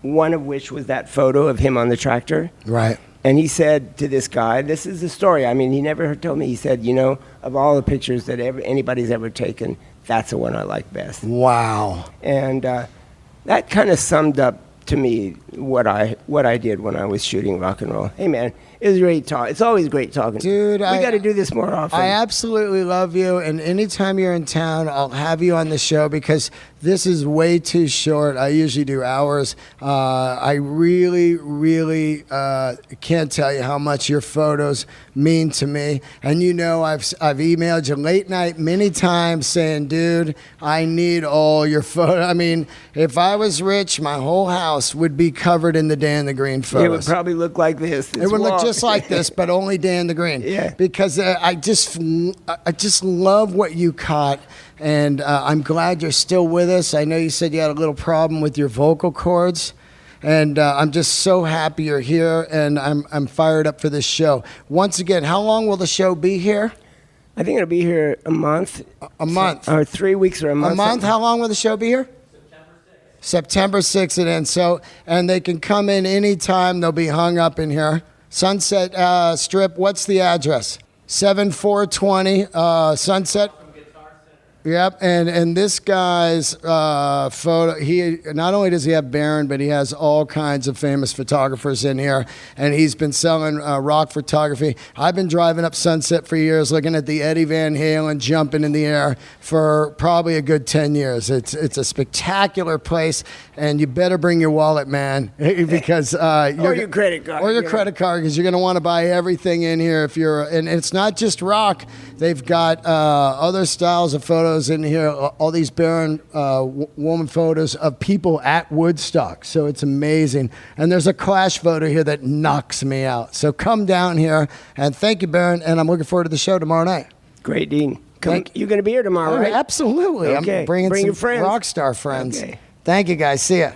one of which was that photo of him on the tractor. Right. And he said to this guy, this is the story. I mean, he never told me. He said, you know, of all the pictures that anybody's ever taken, that's the one I like best. Wow. And that kind of summed up to me what I did when I was shooting rock and roll. Hey, man, it was great talk. It's always great talking. Dude, we got to do this more often. I absolutely love you, and anytime you're in town, I'll have you on the show, because this is way too short. I usually do hours. I really, really can't tell you how much your photos mean to me. And you know, I've emailed you late night many times saying, dude, I need all your photos. I mean, if I was rich, my whole house would be covered in the Dan the Green photos. It would probably look like this. It would look just like this, but only Dan the Green. Yeah. Because I just love what you caught. And I'm glad you're still with us. I know you said you had a little problem with your vocal cords, and I'm just so happy you're here, and I'm fired up for this show. Once again, how long will the show be here? I think it'll be here a month. A month. Or 3 weeks or a month. A month? How long will the show be here? September 6th it ends. So, and they can come in anytime. They'll be hung up in here. Sunset Strip, what's the address? 7420 Sunset? Yep, and this guy's photo, he not only does he have Baron, but he has all kinds of famous photographers in here, and he's been selling rock photography. I've been driving up Sunset for years, looking at the Eddie Van Halen jumping in the air for probably a good 10 years. It's a spectacular place, and you better bring your wallet, man, because or your credit card. Or your credit card, because you're going to want to buy everything in here. And it's not just rock. They've got other styles of photos in here, all these Baron Wolman photos of people at Woodstock. So it's amazing. And there's a Clash photo here that knocks me out. So come down here, and thank you, Baron, and I'm looking forward to the show tomorrow night. Great, Dean. You're going to be here tomorrow, right? Absolutely. Okay. I'm bringing Bring some your friends. rock star friends. Okay. Thank you, guys. See ya.